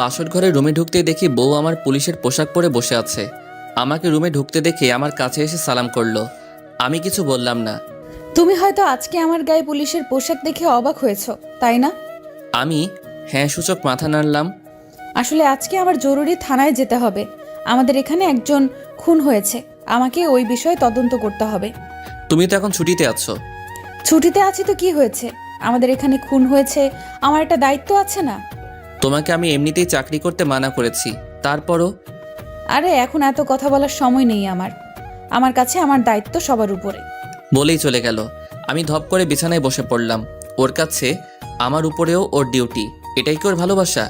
বাসর ঘরে রুমে ঢুকতেই দেখি বউ আমার পুলিশের পোশাক পরে বসে আছে। আমাকে রুমে ঢুকতে দেখে আমার কাছে এসে সালাম করলো। আমি কিছু বললাম না। তুমি হয়তো আজকে আমার গায়ে পুলিশের পোশাক দেখে অবাক হয়েছো, তাই না? আমি হ্যাঁ সূচক মাথা নাড়লাম। আসলে আজকে আমার জরুরি থানায় যেতে হবে। আমাদের এখানে একজন খুন হয়েছে, আমাকে ওই বিষয়ে তদন্ত করতে হবে। তুমি তো এখন ছুটিতে আছো। ছুটিতে আছি তো কি হয়েছে? আমাদের এখানে খুন হয়েছে, আমার একটা দায়িত্ব আছে না? তোমাকে আমি এমনিতেই চাকরি করতে মানা করেছি, তারপরও। আরে এখন এত কথা বলার সময় নেই আমার কাছে আমার দায়িত্ব সবার উপরে। বলেই চলে গেল। আমি ধপ করে বিছানায় বসে পড়লাম। ওর কাছে আমার উপরেও ওর ডিউটি। এটাই কি ওর ভালোবাসা?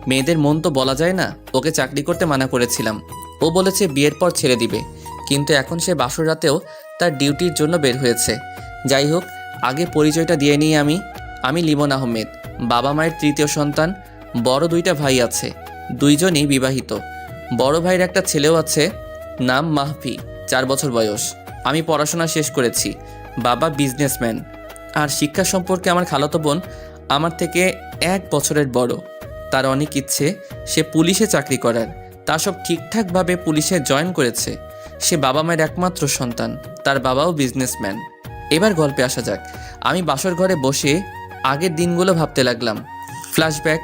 মেয়েদের মন তো বলা যায় না। ওকে চাকরি করতে মানা করেছিলাম, ও বলেছে বিয়ের পর ছেড়ে দিবে, কিন্তু এখন সে বাসর রাতেও তার ডিউটির জন্য বের হয়েছে। যাই হোক, আগে পরিচয়টা দিয়ে নিই। আমি লিমন আহমেদ, বাবা মায়ের তৃতীয় সন্তান। বড় দুইটা ভাই আছে, দুইজনই বিবাহিত। বড় ভাইয়ের একটা ছেলেও আছে, নাম মাহফি, 4 বছর বয়স। আমি পড়াশোনা শেষ করেছি, বাবা বিজনেসম্যান। আর শিক্ষা সম্পর্কে আমার খালাতো বোন আমার থেকে 1 বছরের বড়। তার অনেক ইচ্ছে সে পুলিশে চাকরি করার। তা সব ঠিকঠাকভাবে পুলিশে জয়েন করেছে। সে বাবা মায়ের একমাত্র সন্তান, তার বাবাও বিজনেসম্যান। এবার গল্পে আসা যাক। আমি বাসর ঘরে বসে আগের দিনগুলো ভাবতে লাগলাম। ফ্ল্যাশব্যাক।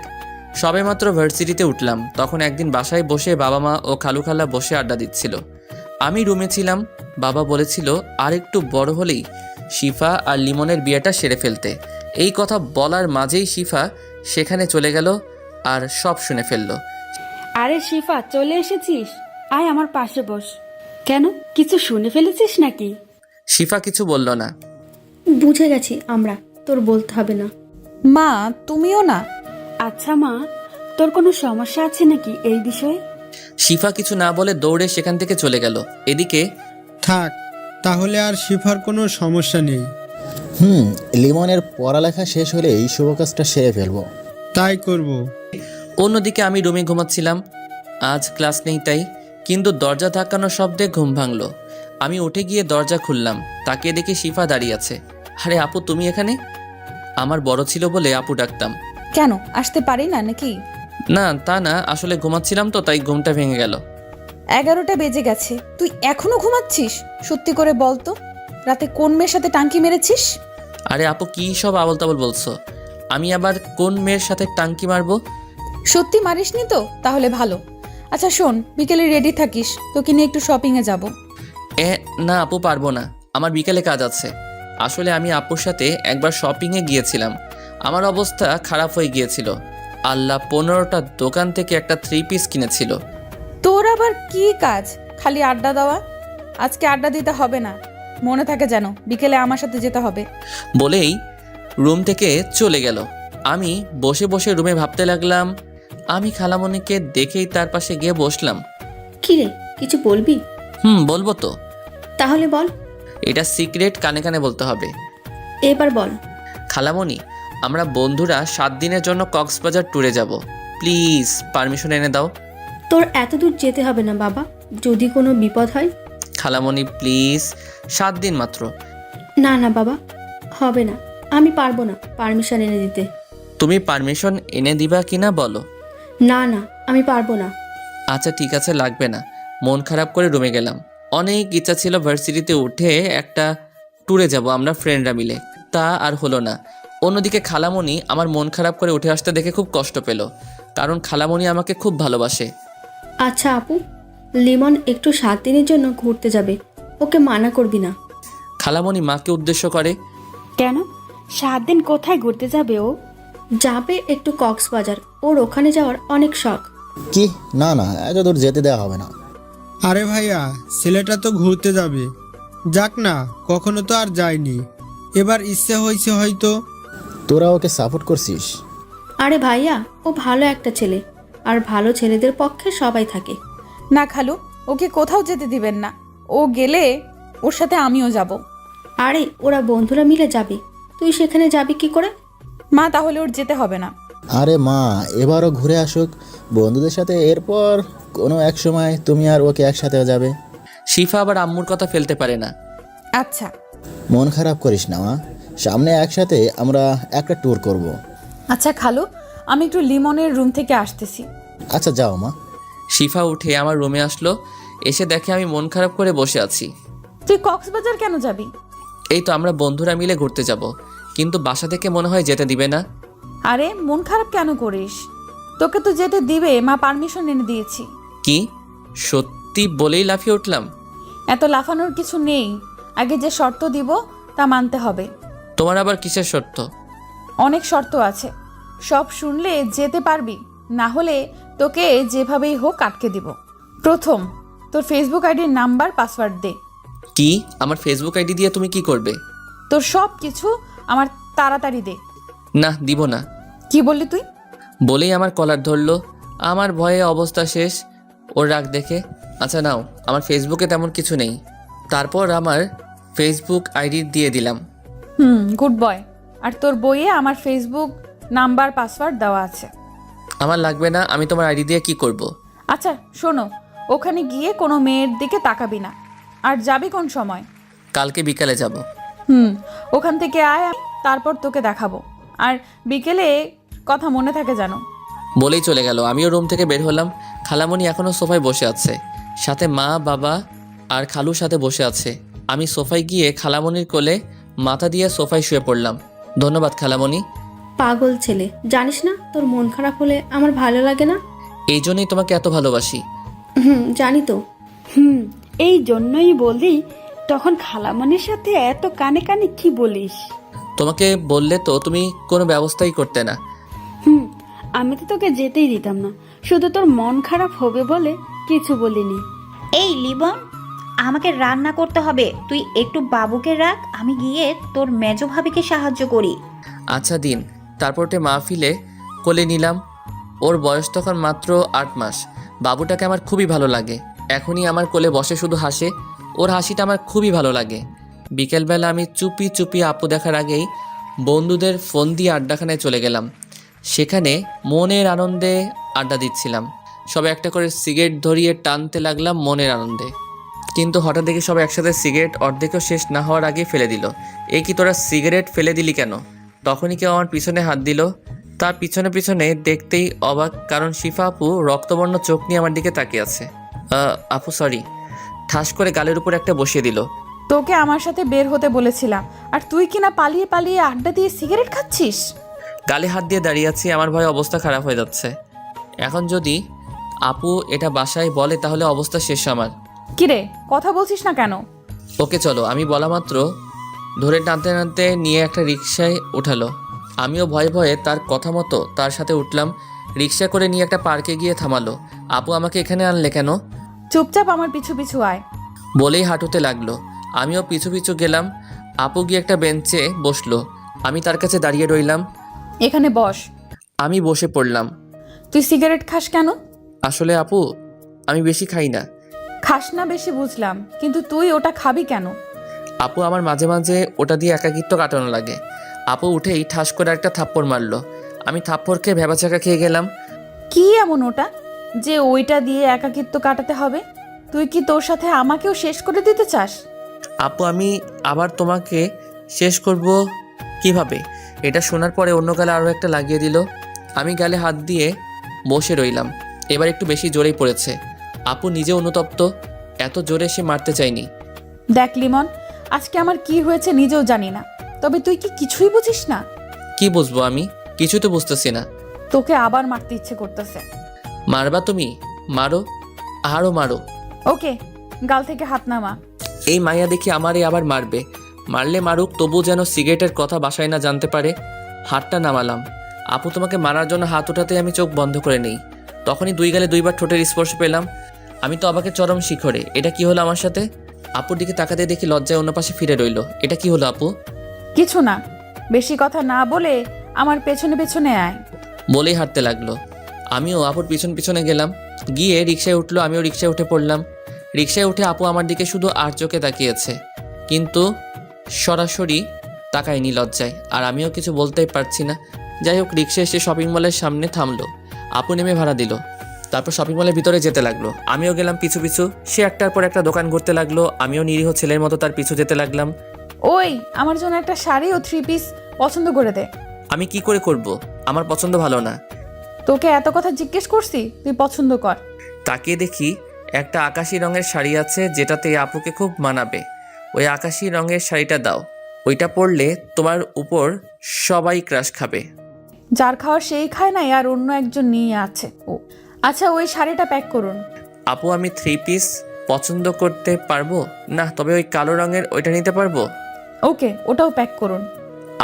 সবেমাত্র ভার্সিটিতে উঠলাম, তখন একদিন বাসায় বসে বাবা মা ও খালু খালা বসে আড্ডা দিচ্ছিল। আমি রুমে ছিলাম। বাবা বলেছিল আর একটু বড় হলেই শিফা আর লিমনের বিয়েটা সেরে ফেলতে। এই কথা বলার মাঝেই শিফা সেখানে চলে গেল আর সব শুনে ফেলল। আরে শিফা, চলে এসেছিস? আয় আমার পাশে বস। কেন, কিছু শুনে ফেলেছিস নাকি? শিফা কিছু বলল না। বুঝে গেছি আমরা, তোর বলতে হবে না। মা, তুমিও না? আচ্ছা মা, তোর কোনো সমস্যা আছে নাকি এই বিষয়ে? শিফা কিছু না বলে দৌড়ে সেখান থেকে চলে গেল। এদিকে থাক, তাহলে আর শিফার কোনো সমস্যা নেই। লিমনের পড়ালেখা শেষ হলেই শুভ কাজটা সেরে ফেলবো। তাই করব। অন্যদিকে আমি রুমে ঘুমাচ্ছিলাম। আজ ক্লাস নেই তাই, কিন্তু দরজা ধাক্কানোর শব্দে ঘুম ভাঙলো। আমি উঠে গিয়ে দরজা খুললাম, তাকিয়ে দেখি শিফা দাঁড়িয়ে আছে। আরে আপু, তুমি এখানে? আমার বড় ছিল বলে আপু ডাকতাম। কেন, আসতে পারি না নাকি? না তা না, আসলে ঘুমাচ্ছিলাম তো তাই ঘুমটা ভেঙে গেল। 11টা বেজে গেছে, তুই এখনো ঘুমাচ্ছিস? সত্যি করে বল তো, রাতে কোন মেয়ের সাথে টাঙ্কি মেরেছিস? আরে আপু, কি সব আবল তাবল বলছো? আমি আবার কোন মেয়ের সাথে টাঙ্কি মারবো? সত্যি মারিসনি তো? তাহলে ভালো। আচ্ছা শোন, বিকেলে রেডি থাকিস, তোকে নিয়ে একটু শপিংয়ে যাব। না আপু, পারবো না, আমার বিকেলে কাজ আছে। আসলে আমি আপুর সাথে একবার শপিংয়ে গিয়েছিলাম, আমার অবস্থা খারাপ হয়ে গিয়েছিল। আল্লাহ, 15টা দোকান থেকে একটা 3 পিস কিনেছিল। তোর আবার কি কাজ? খালি আড্ডা দেওয়া? আজকে আড্ডা দিতে হবে না, মনে থাকে যেন বিকেলে আমার সাথে যেতে হবে। বলেই রুম থেকে চলে গেল। আমি বসে বসে রুমে ভাবতে লাগলাম। আমি খালামণিকে দেখেই তার পাশে গিয়ে বসলাম। কি রে, কিছু বলবি? বলবো তো। তাহলে বল। এটা সিক্রেট, কানে কানে বলতে হবে। এবার বল। খালামণি, আমরা বন্ধুরা 7 দিনের জন্য কক্সবাজার ট্যুরে যাব। প্লিজ পারমিশন এনে দাও। তোর এত দূর যেতে হবে না বাবা, যদি কোনো বিপদ হয়। খালামণি প্লিজ, 7 দিন মাত্র। না না বাবা, হবে না, আমি পারবো না পারমিশন এনে দিতে। তুমি পারমিশন এনে দিবা কিনা বলো। না না, আমি পারবো না। আচ্ছা ঠিক আছে, লাগবে না। মন খারাপ করে রুমে গেলাম। অনেক ইচ্ছা ছিল ভার্সিটিতে উঠে একটা ট্যুরে যাব আমরা ফ্রেন্ডরা মিলে, তা আর হলো না। অন্যদিকে খালামণি আমার মন খারাপ করে উঠে আসতে দেখে খুব কষ্ট পেল, কারণ খালামণি আমাকে খুব ভালোবাসে। আচ্ছা আপু, লিমন একটু 7 দিনের জন্য ঘুরতে যাবে, ওকে মানা করবি না। খালামণি মাকে উদ্দেশ্য করে, কেন, 7 দিন কোথায় ঘুরতে যাবে ও? যাবে একটু কক্সবাজার, ওর ওখানে যাওয়ার অনেক শখ। কি? না না, এত দূর যেতে দেওয়া হবে না। আরে ভাইয়া, ছেলেটা তো ঘুরতে যাবে, যাক না, কখনো তো আর যায়নি, এবার ইচ্ছে হয়েছে হয়তো। তোরা ওকে সাপোর্ট করছিস? আরে ভাইয়া, ও ভালো একটা ছেলে, আর ভালো ছেলেদের পক্ষে সবাই থাকে। না খালু, ওকে কোথাও যেতে দিবেন না, ও গেলে ওর সাথে আমিও যাব। আরে ওরা বন্ধুরা মিলে যাবে, তুই সেখানে যাবি কি করে? মা, তাহলে ওর যেতে হবে না। আরে মা, এবারও ঘুরে আসুক বন্ধুদের সাথে, এরপর কোনো এক সময় তুমি আর ওকে একসাথে যাবে। শিফা আবার আম্মুর কথা ফেলতে পারে না। আচ্ছা। মন খারাপ করিস না মা, সামনে একসাথে আমরা একটা ট্যুর করব। আচ্ছা খালু, আমি একটু লিমনের রুম থেকে আসতেছি, আচ্ছা যাও মা। শিফা উঠে আমার রুমে আসলো, এসে দেখে আমি মন খারাপ করে বসে আছি। তুই কক্সবাজার কেন যাবি? এই তো আমরা বন্ধুরা মিলে ঘুরতে যাব, কিন্তু বাসা থেকে মনে হয় যেতে দিবে না। আরে মন খারাপ কেন করিস? তোকে তো যেতে দিবে, মা পারমিশন এনে দিয়েছি। কি সত্যি বলেই লাফিয়ে উঠলাম। এত লাফানোর কিছু নেই, আগে যে শর্ত দিব তা মানতে হবে। তোমার আবার কিসের শর্ত? অনেক শর্ত আছে, সব শুনলে যেতে পারবি, না হলে তোকে যেভাবেই হোক আটকে দিব। প্রথম, তোর ফেসবুক আইডির নাম্বার পাসওয়ার্ড দে। কি? আমার ফেসবুক আইডি দিয়ে তুমি কি করবে? তোর সব কিছু আমার তাড়াতাড়ি দে। না, দিব না। কি বললি তুই? বলেই আমার কলার ধরলো। আমার ভয়ে অবস্থা শেষ ওর রাগ দেখে। আচ্ছা নাও, আমার ফেসবুকে তেমন কিছু নেই। তারপর আমার ফেসবুক আইডি দিয়ে দিলাম। Good boy. আর তোর বইয়ে আমার ফেসবুক নাম্বার পাসওয়ার্ড দেওয়া আছে। আমার লাগবে না, আমি তোমার আইডি দিয়ে কি করব? আচ্ছা শোনো, ওখানে গিয়ে কোনো মেয়ের দিকে তাকাবি না। আর যাবি কোন সময়? কালকে বিকালে যাব। ওখান থেকে আয়, তারপর তোকে দেখাবো। আর বিকেলে কথা মনে থাকে জানো। বলেই চলে গেল। আমিও রুম থেকে বের হলাম। খালামণি এখনও সোফায় বসে আছে, সাথে মা, বাবা আর খালুর সাথে বসে আছে। আমি সোফায় গিয়ে খালামণির কোলে মাথা দিয়ে সোফায় শুয়ে পড়লাম। ধন্যবাদ খালামণি। পাগল ছেলে, জানিস না তোর মন খারাপ হলে আমার ভালো লাগে না। এই জন্যই তোমাকে এত ভালোবাসি। জানি তো। এই জন্যই বলি, তখন খালামণির সাথে এত কানে কানে কি বলিস? তোমাকে বললে তো তুমি কোনো ব্যবস্থাই করতে না। আমি তো তোকে যেতেই দিতাম না, শুধু তোর মন খারাপ হবে বলে কিছু বলিনি। এই লিবন, আমাকে রান্না করতে হবে, তুই একটু বাবুকে রাখ, আমি গিয়ে তোর মেজো ভাবিকে সাহায্য করি। আচ্ছা দিন। তারপরটে মাহফিলে কোলে নিলাম। ওর বয়স তখন মাত্র 8 মাস। বাবুটাকে আমার খুবই ভালো লাগে। এখনই আমার কোলে বসে শুধু হাসে। ওর হাসিটা আমার খুবই ভালো লাগে। বিকেলবেলা আমি চুপি চুপি আপু দেখার আগেই বন্ধুদের ফোন দিয়ে আড্ডাখানায় চলে গেলাম। সেখানে মনের আনন্দে আড্ডা দিচ্ছিলাম। সবাই একটা করে সিগারেট ধরিয়ে টানতে লাগলাম মনের আনন্দে। কিন্তু হঠাৎ দেখে সবাই একসাথে সিগারেট অর্ধেকও শেষ না হওয়ার আগে ফেলে দিল। এ কি, তোরা সিগারেট ফেলে দিলি কেন? তখনই কেউ আমার পিছনে হাত দিল। তার পিছনে পিছনে দেখতেই অবাক, কারণ শিফা আপু রক্তবর্ণ চোখ নিয়ে আমার দিকে তাকিয়ে আছে। আপু সরি, ঠাস করে গালের উপর একটা বসিয়ে দিল। তোকে আমার সাথে বের হতে বলেছিলাম, আর তুই কিনা পালিয়ে পালিয়ে আড্ডা দিয়ে সিগারেট খাচ্ছিস। গালে হাত দিয়ে দাঁড়িয়ে আছি, আমার ভয়ে অবস্থা খারাপ হয়ে যাচ্ছে। এখন যদি আপু এটা বাসায় বলে তাহলে অবস্থা শেষ আমার। কিরে, কথা বলছিস না কেন? ওকে চলো, আমি বলা মাত্র ধরে টানতে টানতে নিয়ে একটা রিকশায় উঠালো। আমিও ভয়ে ভয়ে তার কথা মতো তার সাথে উঠলাম। রিকশা করে নিয়ে একটা পার্কে গিয়ে থামালো। আপু আমাকে এখানে আনলে কেন? চুপচাপ আমার পিছু পিছু আয়। বলেই হাঁটুতে লাগলো। আমিও পিছু পিছু গেলাম। আপু গিয়ে একটা বেঞ্চে বসলো। আমি তার কাছে দাঁড়িয়ে রইলাম। এখানে বস। আমি বসে পড়লাম। তুই সিগারেট খাস কেন? আসলে আপু, আমি বেশি খাই না। খাস না বেশি বুঝলাম, কিন্তু তুই ওটা খাবি কেন? আপু, আমার মাঝে মাঝে ওটা দিয়ে একাকিত্ব কাটানো লাগে। আপু উঠেই ঠাস করে একটা থাপ্পড় মারলো। আমি থাপ্পড় খেয়ে ভেবাচাকা খেয়ে গেলাম। কি এমন ওটা যে ওইটা দিয়ে একাকিত্ব কাটাতে হবে? তুই কি তোর সাথে আমাকেও শেষ করে দিতে চাস? আপু, আমি আবার তোমাকে শেষ করব কিভাবে? এটা শোনার পরে অন্য গালে আরও একটা লাগিয়ে দিল। আমি গালে হাত দিয়ে বসে রইলাম। এবার একটু বেশি জোরেই পড়েছে। আপু নিজে অনুতপ্ত, এত জোরে সে মারতে চাইনি। দেখ লিমন, আজকে আমার কি হয়েছে নিজেও জানি না, তবে তুই কি কিছুই বুঝিস না? কি বুঝবো আমি? কিছু তো বুঝতেছি না। তোকে আবার মারতে ইচ্ছে করতেছে। মারবা তুমি? মারো, আরও মারো। ওকে, গাল থেকে হাত নামা। এই মাইয়া দেখি আমারই আবার মারবে। মারলে মারুক, তবু যেন সিগারেটের কথা বাসায় না জানতে পারে। হাতটা নামালাম। আপু তোমাকে মারার জন্য হাত ওঠাতে আমি চোখ বন্ধ করে নেই। তখনই দুই গালে দুইবার ঠোঁটের স্পর্শ পেলাম। আমি তো অবাকের চরম শিখরে। এটা কি হলো আমার সাথে? আপুর দিকে তাকাতে দেখি লজ্জায় অন্য পাশে ফিরে রইল। এটা কি হলো আপু? কিছু না, বেশি কথা না বলে আমার পেছনে পেছনে আয়। বলেই হাঁটতে লাগলো। আমিও আপুর পিছন পিছনে গেলাম। গিয়ে রিকশায় উঠলো, আমিও রিকশায় উঠে পড়লাম। রিকশায় উঠে আপু আমার দিকে শুধু আর চোখে তাকিয়েছে, কিন্তু সরাসরি তাকায়নি লজ্জায়। আর আমিও কিছু বলতেই পারছি না। যাই হোক, রিকশা এসে শপিং মলের সামনে থামলো। আপু নেমে ভাড়া দিল। তারপর শপিং মলের ভিতরে যেতে লাগলো। আমিও গেলাম পিছু পিছু। সে একটার পর একটা দোকান ঘুরতে লাগলো। আমিও নিরীহ ছেলের মতো তার পিছু যেতে লাগলাম। ওই, আমার জন্য একটা শাড়ি ও 3 পিস পছন্দ করে দে। আমি কি করে করব? আমার পছন্দ ভালো না। তোকে এত কথা জিজ্ঞেস করছি, তুই পছন্দ কর। তাকিয়ে দেখি একটা আকাশি রঙের শাড়ি আছে যেটাতে আপুকে খুব মানাবে। ওই আকাশি রঙের শাড়িটা দাও, ওইটা পরলে তোমার উপর সবাই ক্রাশ খাবে। যার খাওয়ার সেই খায় না, আর অন্য একজন নিয়ে আছে ও। আচ্ছা, ওই শাড়িটা প্যাক করুন। আপু আমি 3 পিস পছন্দ করতে পারবো না, তবে ওই কালো রঙের ওইটা নিতে পারবো। ওকে, ওটাও প্যাক করুন।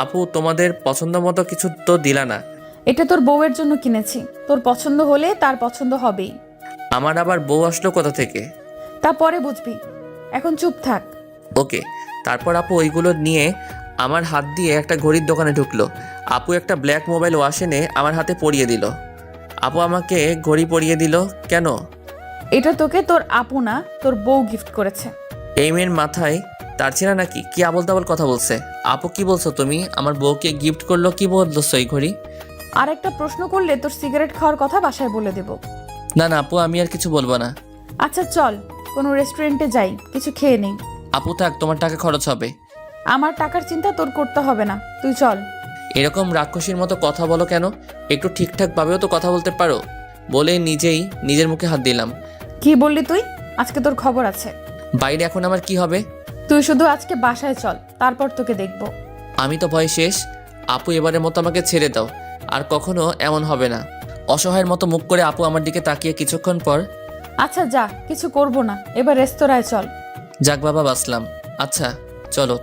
আপু তোমাদের পছন্দ মতো কিছু তো দিলা না। এটা তোর বউয়ের জন্য কিনেছি, তোর পছন্দ হলে তার পছন্দ হবেই। আমার আবার বউ আসলো কোথা থেকে? তা পরে বুঝবি, এখন চুপ থাক। ওকে। তারপর আপু ওইগুলো নিয়ে আমার হাত দিয়ে একটা ঘড়ির দোকানে ঢুকলো। আপু একটা ব্ল্যাক মোবাইল ওয়াচ এনে আমার হাতে পরিয়ে দিল। আপু আমাকে ঘড়ি পরিয়ে দিল কেন? এটা তোকে তোর আপু না, তোর বউ গিফট করেছে। এই মেয়ের মাথায় তার ছিল নাকি? কি আবল তাবল কথা বলছে। আপু কি বলছো তুমি? আমার বউকে গিফট করলো? কি বলছো এই ঘড়ি? আর একটা প্রশ্ন করলে তোর সিগারেট খাওয়ার কথা বাসায় বলে দেব। না না আপু, আমি আর কিছু বলবো না। আচ্ছা চল, কোনো রেস্টুরেন্টে যাই, কিছু খেয়ে নেই। আপু থাক, তোমার টাকা খরচ হবে। আমার টাকার চিন্তা তোর করতে হবে না, তুই চল। এরকম রাক্ষসীর মতো কথা বলো কেন? একটু ঠিকঠাকভাবেও তো কথা বলতে পারো। বলে নিজেই নিজের মুখে হাত দিলাম। কি বললি তুই? আজকে তোর খবর আছে। বাইরে এখন আমার কি হবে? তুই শুধু আজকে বাসায় চল, তারপর তোকে দেখব। আমি তো ভয় শেষ। আপু এবারের মতো আমাকে ছেড়ে দাও, আর কখনো এমন হবে না। অসহায়ের মতো মুখ করে আপু আমার দিকে তাকিয়ে কিছুক্ষণ পর, আচ্ছা যা, কিছু করব না, এবার রেস্তোরাঁয় চল। যাক বাবা বাঁচলাম। আচ্ছা চলো।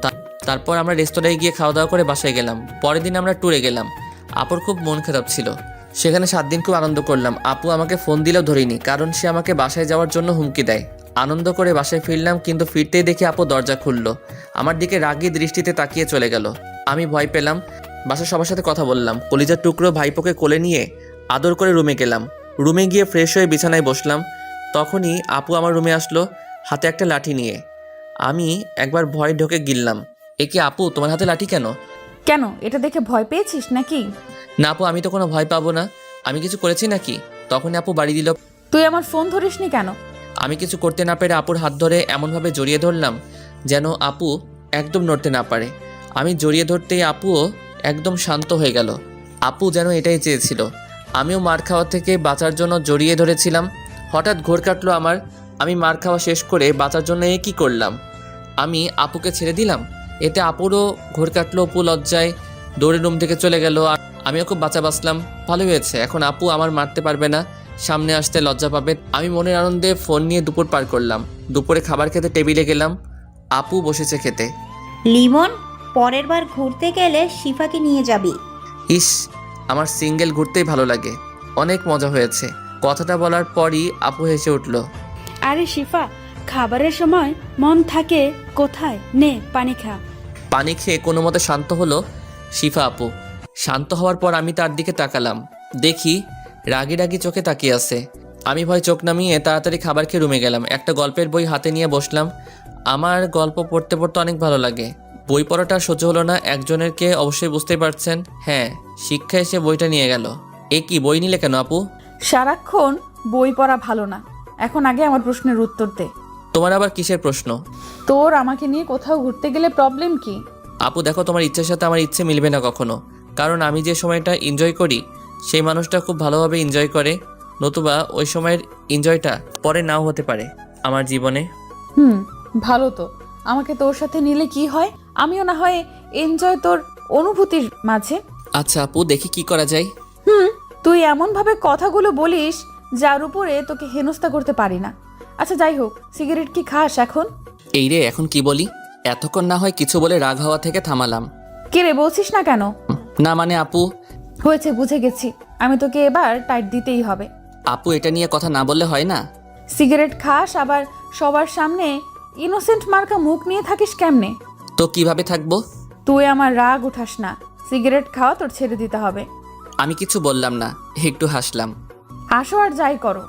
তারপর আমরা রেস্তোরাঁয় গিয়ে খাওয়া দাওয়া করে বাসায় গেলাম। পরের দিন আমরা ট্যুরে গেলাম। আপুর খুব মন খারাপ ছিল। সেখানে 7 দিন খুব আনন্দ করলাম। আপু আমাকে ফোন দিলেও ধরিনি, কারণ সে আমাকে বাসায় যাওয়ার জন্য হুমকি দেয়। আনন্দ করে বাসায় ফিরলাম, কিন্তু ফিরতেই দেখি আপু দরজা খুললো, আমার দিকে রাগী দৃষ্টিতে তাকিয়ে চলে গেল। আমি ভয় পেলাম। বাসার সবার সাথে কথা বললাম। কলিজার টুকরো ভাইপোকে কোলে নিয়ে আদর করে রুমে গেলাম। রুমে গিয়ে ফ্রেশ হয়ে বিছানায় বসলাম। তখনই আপু আমার রুমে আসলো, হাতে একটা লাঠি নিয়ে। আমি একবার ভয় ঢোকে গিললাম, এ কি আপু, তোমার হাতে লাঠি কেন? কেন, এটা দেখে ভয় পেয়েছিস নাকি? না আপু, আমি তো কোনো ভয় পাবো না। আমি কিছু করেছি নাকি? তখনই আপু বাড়ি দিল। তুই আমার ফোন ধরিসনি কেন? আমি কিছু করতে না পেরে আপুর হাত ধরে এমনভাবে জড়িয়ে ধরলাম যেন আপু একদম নড়তে না পারে। আমি জড়িয়ে ধরতেই আপুও একদম শান্ত হয়ে গেল। আপু যেন এটাই চেয়েছিল। আমিও মার খাওয়া থেকে বাঁচার জন্য জড়িয়ে ধরেছিলাম। হঠাৎ ঘোর কাটলো আমার। আমি মার খাওয়া শেষ করে বাঁচার জন্য কি করলাম? আমি আপুকে ছেড়ে দিলাম। এতে আপুরও ঘোর কাটলো। অপু লজ্জায় দৌড়ে রুম থেকে চলে গেল। আর আমিও খুব বাঁচলাম। ভালো হয়েছে, এখন আপু আমার মারতে পারবে না, সামনে আসতে লজ্জা পাবে। আমি মনের আনন্দে ফোন নিয়ে দুপুর পার করলাম। দুপুরে খাবার খেতে টেবিলে গেলাম। আপু বসেছে খেতে। লিমন, পরের বার ঘুরতে গেলে শিফাকে নিয়ে যাবি। ইস, আমার সিঙ্গেল ঘুরতেই ভালো লাগে। অনেক মজা হয়েছে। কথাটা বলার পরই আপু হেসে উঠল। আরে শিফা, খাবারের সময় মন থাকে কোথায়? নে পানি খা। পানি খেয়ে কোনো মতে শান্ত হলো শিফা আপু। শান্ত হওয়ার পর আমি তার দিকে তাকালাম। দেখি রাগি রাগি চোখে তাকিয়ে আছে। আমি ভয় চোখ নামিয়ে তাড়াতাড়ি খাবার খেয়ে রুমে গেলাম। একটা গল্পের বই হাতে নিয়ে বসলাম। আমার গল্প পড়তে পড়তে অনেক ভালো লাগে। বই পড়াটা সহ্য হলো না একজনেরকে, অবশ্যই বুঝতেই পারছেন। হ্যাঁ, শিক্ষা এসে বইটা নিয়ে গেল। এ কি, বই নিলে কেন আপু? সারাক্ষণ বই পড়া ভালো না। এখন আগে আমার প্রশ্নের উত্তর দে। তোমার আবার কিসের প্রশ্ন? তোর আমাকে নিয়ে কোথাও ঘুরতে গেলে প্রবলেম কি? আপু দেখো, তোমার ইচ্ছের সাথে আমার ইচ্ছে মিলবে না কখনো। কারণ আমি যে সময়টা এনজয় করি সেই মানুষটা খুব ভালোভাবে এনজয় করে, নতুবা ওই সময়ের এনজয়টা পরে নাও হতে পারে আমার জীবনে। ভালো তো, আমাকে তোর সাথে নিলে কি হয়? আমিও না হয় এনজয় তোর অনুভূতির মাঝে। আচ্ছা আপু, দেখি কি করা যায়। তুই এমন ভাবে কথাগুলো বলিস যার উপরে তোকে হেনস্থা করতে পারি না। আচ্ছা যাই হোক, সিগারেট কি খাস এখন? এই রে, এখন কি বলি? এতক্ষণ না হয় কিছু বলে রাগ হওয়া থেকে থামালাম। কে রে, বলছিস না কেন? না মানে আপু। হয়েছে, বুঝে গেছি। আমি তোকে এবার টাইট দিতেই হবে। আপু এটা নিয়ে কথা না বললে হয় না? সিগারেট খাস, আবার সবার সামনে ইনোসেন্ট মার্কা মুখ নিয়ে থাকিস কেমনে? তো কিভাবে থাকবো? তুই আমার রাগ উঠাস না। সিগারেট খাওয়া তোর ছেড়ে দিতে হবে। আমি কিছু বললাম না, একটু হাসলাম। আসো আর যাই করো,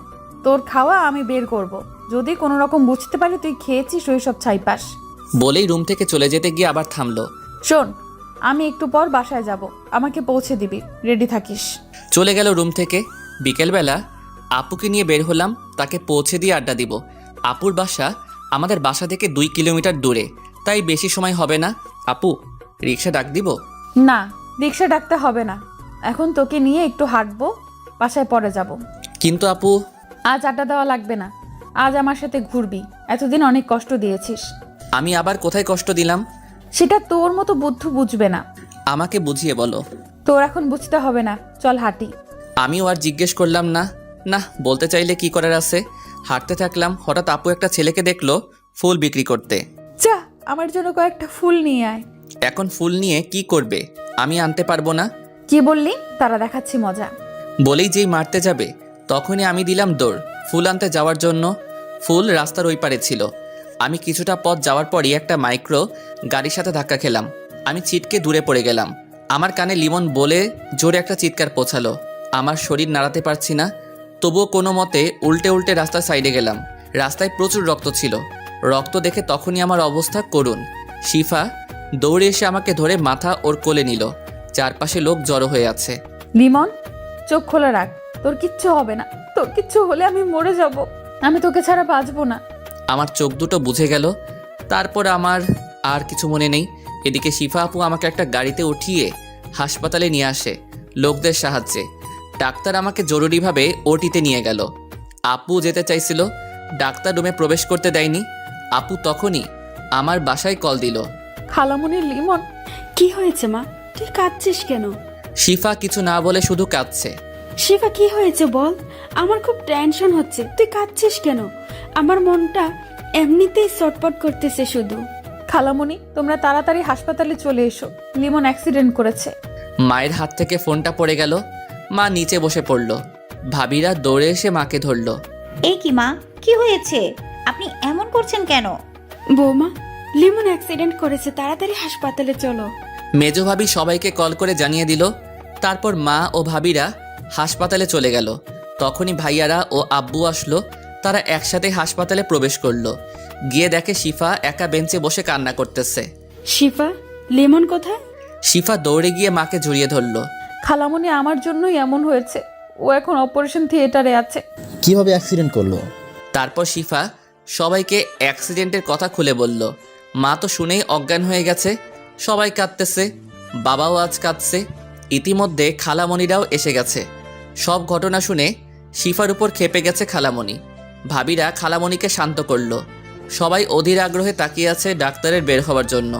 তোর খাওয়া আমি বের করব। যদি কোনো রকম বুঝতে পারি তুই খেয়েছিস ওই সব ছাইপাস। বলেই রুম থেকে চলে যেতে গিয়ে আবার থামলো। শোন, আমি একটু পর বাসায় যাব, আমাকে পৌঁছে দিবি, রেডি থাকিস। চলে গেল রুম থেকে। বিকেলবেলা আপুকে নিয়ে বের হলাম, তাকে পৌঁছে দিয়ে আড্ডা দিব। আপুর বাসা আমাদের বাসা থেকে 2 কিলোমিটার দূরে, তাই বেশি সময় হবে না। আপু, রিক্সা ডাক দিব? না, রিক্সা ডাকতে হবে না। এখন তোকে নিয়ে একটু হাঁটবো, বাসায় পরে যাব। কিন্তু আপু, আজ আড্ডা দেওয়া লাগবে না, আজ আমার সাথে ঘুরবি। এতদিন অনেক কষ্ট দিয়েছিস। আমি আবার কোথায় কষ্ট দিলাম? সেটা তোর মতো বুদ্ধু বুঝবে না। আমাকে বুঝিয়ে বলো। তোর এখন বুঝতে হবে না, চল হাঁটি। আমিও আর জিজ্ঞেস করলাম না। না, বলতে চাইলে কি করার আছে। হাঁটতে থাকলাম, হঠাৎ আপু একটা ছেলেকে দেখলো ফুল বিক্রি করতে। যা, আমার জন্য কয়েকটা ফুল নিয়ে আয়। এখন ফুল নিয়ে কি করবে? আমি আনতে পারবো না। কি বললি? তারা দেখাচ্ছি মজা। বলেই যেই মারতে যাবে তখনই আমি দিলাম দৌড় ফুল আনতে যাওয়ার জন্য। ফুল রাস্তার ওই পারে ছিল। আমি কিছুটা পথ যাওয়ার পরই একটা মাইক্রো গাড়ির সাথে ধাক্কা খেলাম। আমি ছিটকে দূরে পড়ে গেলাম। আমার কানে লিমন বলে জোরে একটা চিৎকার পৌঁছালো। আমার শরীর নাড়াতে পারছি না, তবুও কোনো মতে উল্টে উল্টে রাস্তার সাইডে গেলাম। রাস্তায় প্রচুর রক্ত ছিল। রক্ত দেখে তখনই আমার অবস্থা করুণ। শিফা দৌড়ে এসে আমাকে ধরে মাথা ওর কোলে নিল। চারপাশে লোক জড়ো হয়ে আছে। লিমন, চোখ খোলা রাখ, তোর কিচ্ছু হবে না। তোর কিচ্ছু হলে আমি মরে যাব। আমি তোকে ছাড়া বাঁচবো না। আমার চোখ দুটো বুঝে গেল। তারপর আমার আর কিছু মনে নেই। এদিকে শিফা আপু আমাকে একটা গাড়িতে উঠিয়ে হাসপাতালে নিয়ে আসে লোকদের সাহায্যে। ডাক্তার আমাকে জরুরিভাবে ওটিতে নিয়ে গেল। আপু যেতে চাইছিল, ডাক্তার রুমে প্রবেশ করতে দেয়নি। আপু তখনই আমার বাসায় কল দিল। খালামণি, লিমন। কি হয়েছে মা? তুই কাঁদছিস কেন? শিফা কিছু না বলে শুধু কাঁদছে। শিফা কি হয়েছে বল? আমার খুব টেনশন হচ্ছে। তুই কাঁদছিস কেন? আমার মনটা এমনিতেই ছটপট করতেছে শুধু। খালামণি, তোমরা তাড়াতাড়ি হাসপাতালে চলে এসো। লিমন অ্যাক্সিডেন্ট করেছে। মায়ের হাত থেকে ফোনটা পড়ে গেল। মা নিচে বসে পড়ল। ভাবিরা দৌড়ে এসে মাকে ধরল। এই কি মা, কি হয়েছে? আপনি এমন করছেন কেন? বৌমা, লিমন অ্যাক্সিডেন্ট করেছে, তাড়াতাড়ি হাসপাতালে চলো। মেজো ভাবি সবাইকে কল করে জানিয়ে দিল। তারপর মা ও ভাবিরা হাসপাতালে চলে গেল। তখনই ভাইয়ারা ও আব্বু আসলো। তারা একসাথে হাসপাতালে প্রবেশ করলো। গিয়ে দেখে শিফা একা বেঞ্চে বসে কান্না করতেছে। শিফা, লিমন কোথায়? শিফা দৌড়ে গিয়ে মাকে জড়িয়ে ধরল। খালামণি, আমার জন্যই এমন হয়েছে। ও এখন অপারেশন থিয়েটারে আছে। কিভাবে অ্যাক্সিডেন্ট করলো? তারপর শিফা সবাইকে অ্যাক্সিডেন্টের কথা খুলে বলল। মা তো শুনেই অজ্ঞান হয়ে গেছে। সবাই কাঁদতেছে, বাবাও আজ কাঁদছে। ইতিমধ্যে খালামণিরাও এসে গেছে। সব ঘটনা শুনে শিফার উপর ক্ষেপে গেছে খালামণি। ভাবিরা খালামণিকে শান্ত করল। সবাই অধীর আগ্রহে তাকিয়ে আছে ডাক্তারের বের হওয়ার জন্য।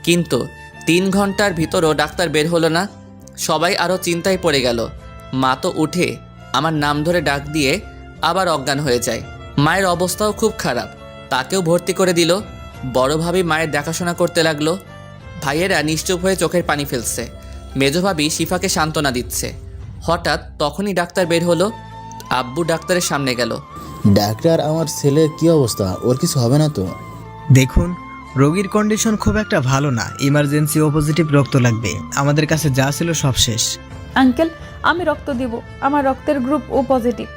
কিন্তু 3 ঘন্টার ভিতরও ডাক্তার বের হলো না। সবাই আরও চিন্তায় পড়ে গেল। মা তো উঠে আমার নাম ধরে ডাক দিয়ে আবার অজ্ঞান হয়ে যায়। মায়ের অবস্থাও খুব খারাপ, তাকেও ভর্তি করে দিল। বড় ভাবি মায়ের দেখাশোনা করতে লাগলো। ভাইয়েরা নিশ্চুপ হয়ে চোখের পানি ফেলছে। মেজো ভাবি শিফাকে সান্ত্বনা দিচ্ছে। হঠাৎ তখনই ডাক্তার বের হলো। আব্বু ডাক্তারের সামনে গেল। ডাক্তার, আমার ছেলের কি অবস্থা? ওর কিছু হবে না তো? দেখুন, রোগীর কন্ডিশন খুব একটা ভালো না। ইমার্জেন্সি ও পজিটিভ রক্ত লাগবে। আমাদের কাছে যা ছিল সব শেষ। আঙ্কেল, আমি রক্ত দিব। আমার রক্তের গ্রুপ ও পজিটিভ।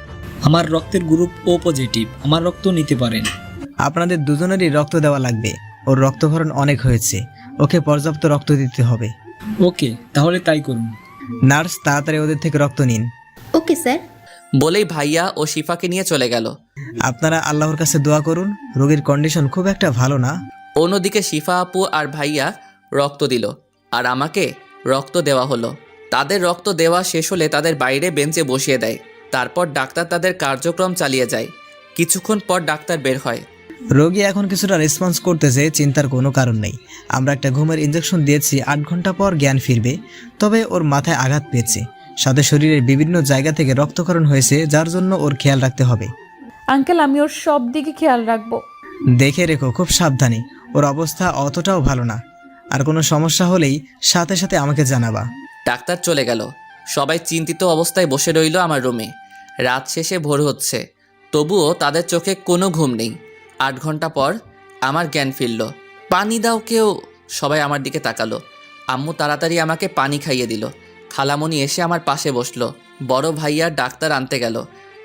আমার রক্তের গ্রুপ ও পজিটিভ। আমার রক্ত নিতে পারেন। আপনাদের দুজনেরই রক্ত দেওয়া লাগবে। ওর রক্তক্ষরণ অনেক হয়েছে। ওকে পর্যাপ্ত রক্ত দিতে হবে। ওকে, তাহলে তাই করুন। নার্স, তাড়াতাড়ি ওদের থেকে রক্ত নিন। Okay sir. বলেই ভাইয়া ও শিফাকে নিয়ে চলে গেল। আপনারা আল্লাহর কাছে দোয়া করুন, রোগীর কন্ডিশন খুব একটা ভালো না। অন্যদিকে শিফা আপু আর ভাইয়া রক্ত দিল, আর আমাকে রক্ত দেওয়া হলো। তাদের রক্ত দেওয়া শেষ হলে তাদের বাইরে বেঞ্চে বসিয়ে দেয়। তারপর ডাক্তার তাদের কার্যক্রম চালিয়ে যায়। কিছুক্ষণ পর ডাক্তার বের হয়। রোগী এখন কিছুটা রেসপন্স করতেছে, চিন্তার কোনো কারণ নেই। আমরা একটা ঘুমের ইনজেকশন দিয়েছি, 8 ঘন্টা পর জ্ঞান ফিরবে। তবে ওর মাথায় আঘাত পেয়েছে, সাথে শরীরের বিভিন্ন জায়গা থেকে রক্তক্ষরণ হয়েছে, যার জন্য ওর খেয়াল রাখতে হবে। আঙ্কেল, আমি ওর সব দিকে খেয়াল রাখবো। দেখে রেখো, খুব সাবধানে। ওর অবস্থা অতটাও ভালো না। আর কোনো সমস্যা হলেই সাথে সাথে আমাকে জানাবা। ডাক্তার চলে গেল। সবাই চিন্তিত অবস্থায় বসে রইল আমার রুমে। রাত শেষে ভোর হচ্ছে, তবুও তাদের চোখে কোনো ঘুম নেই। 8 ঘন্টা পর আমার জ্ঞান ফিরল। পানি দাও কেউ, সবাই আমার দিকে তাকালো। আম্মু তাড়াতাড়ি আমাকে পানি খাইয়ে দিল। খালামণি এসে আমার পাশে বসলো। বড় ভাইয়া ডাক্তার আনতে গেল।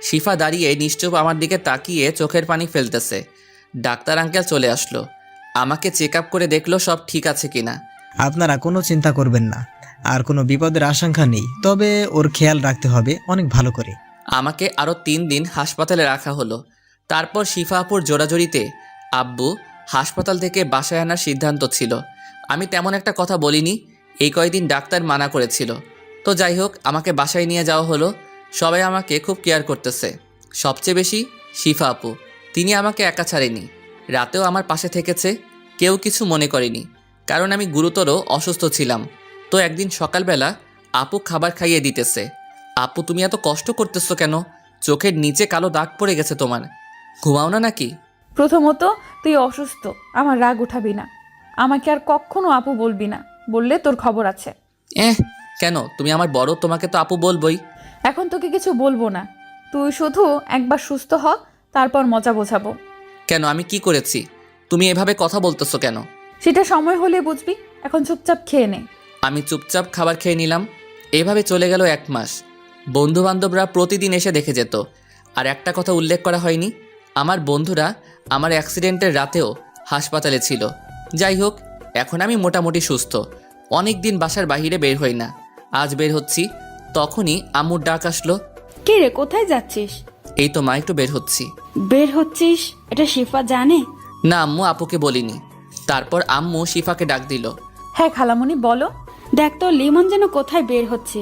শিফা দাঁড়িয়ে নিশ্চুপ আমার দিকে তাকিয়ে চোখের পানি ফেলতেছে। ডাক্তার আঙ্কেল চলে আসলো। আমাকে চেক আপ করে দেখলো সব ঠিক আছে কিনা। আপনারা কোনো চিন্তা করবেন না, আর কোনো বিপদের আশঙ্কা নেই। তবে ওর খেয়াল রাখতে হবে অনেক ভালো করে। আমাকে আরও 3 দিন হাসপাতালে রাখা হলো। তারপর শিফা আপুর জোরাজোরিতে আব্বু হাসপাতাল থেকে বাসায় আনার সিদ্ধান্ত ছিল। আমি তেমন একটা কথা বলিনি, এই কয়দিন ডাক্তার মানা করেছিল। তো যাই হোক, আমাকে বাসায় নিয়ে যাওয়া হলো। সবাই আমাকে খুব কেয়ার করতেছে, সবচেয়ে বেশি শিফা আপু। তিনি আমাকে একা ছাড়েনি, রাতেও আমার পাশে থেকেছে, কেউ কিছু মনে করেনি, কারণ আমি গুরুতর অসুস্থ ছিলাম। তো একদিন সকালবেলা আপু খাবার খাইয়ে দিতেছে। আপু তুমি এত কষ্ট করতেছো কেন? চোখের নিচে কালো দাগ পড়ে গেছে তোমার, ঘুমাও না নাকি? প্রথমত তুই অসুস্থ, আমার রাগ উঠাবি না। আমাকে আর কখনো আপু বলবি না, বললে তোর খবর আছে। কেন? তুমি আমার বড়, তোমাকে তো আপু বলবই। এখন তোকে কিছু বলবো না, তুই শুধু একবার সুস্থ হ, তারপর মজা বোঝাবো। কেন? আমি কি করেছি? তুমি এভাবে কথা বলতেছো কেন? সেটা সময় হলে বুঝবি, এখন চুপচাপ খেয়ে নে। আমি চুপচাপ খাবার খেয়ে নিলাম। এভাবে চলে গেল 1 মাস। বন্ধুবান্ধবরা প্রতিদিন এসে দেখে যেত। আর একটা কথা উল্লেখ করা হয়নি, আমার বন্ধুরা আমার অ্যাক্সিডেন্টের রাতেও হাসপাতালে ছিল। যাই হোক, এখন আমি মোটামুটি সুস্থ। অনেক দিন বাসার বাইরে বের হই না, আজ বের হচ্ছি। তখনই আম্মুর ডাক আসলো। কে রে, কোথায় যাচ্ছিস? এই তো মা, একটু বের হচ্ছি। বের হচ্ছিস? এটা শিফা জানে? না আম্মু, আপুকে বলিনি। তারপর আম্মু শিফাকে ডাক দিল। হ্যাঁ খালামণি বলো। দেখ তো লিমন যেন কোথায় বের হচ্ছে।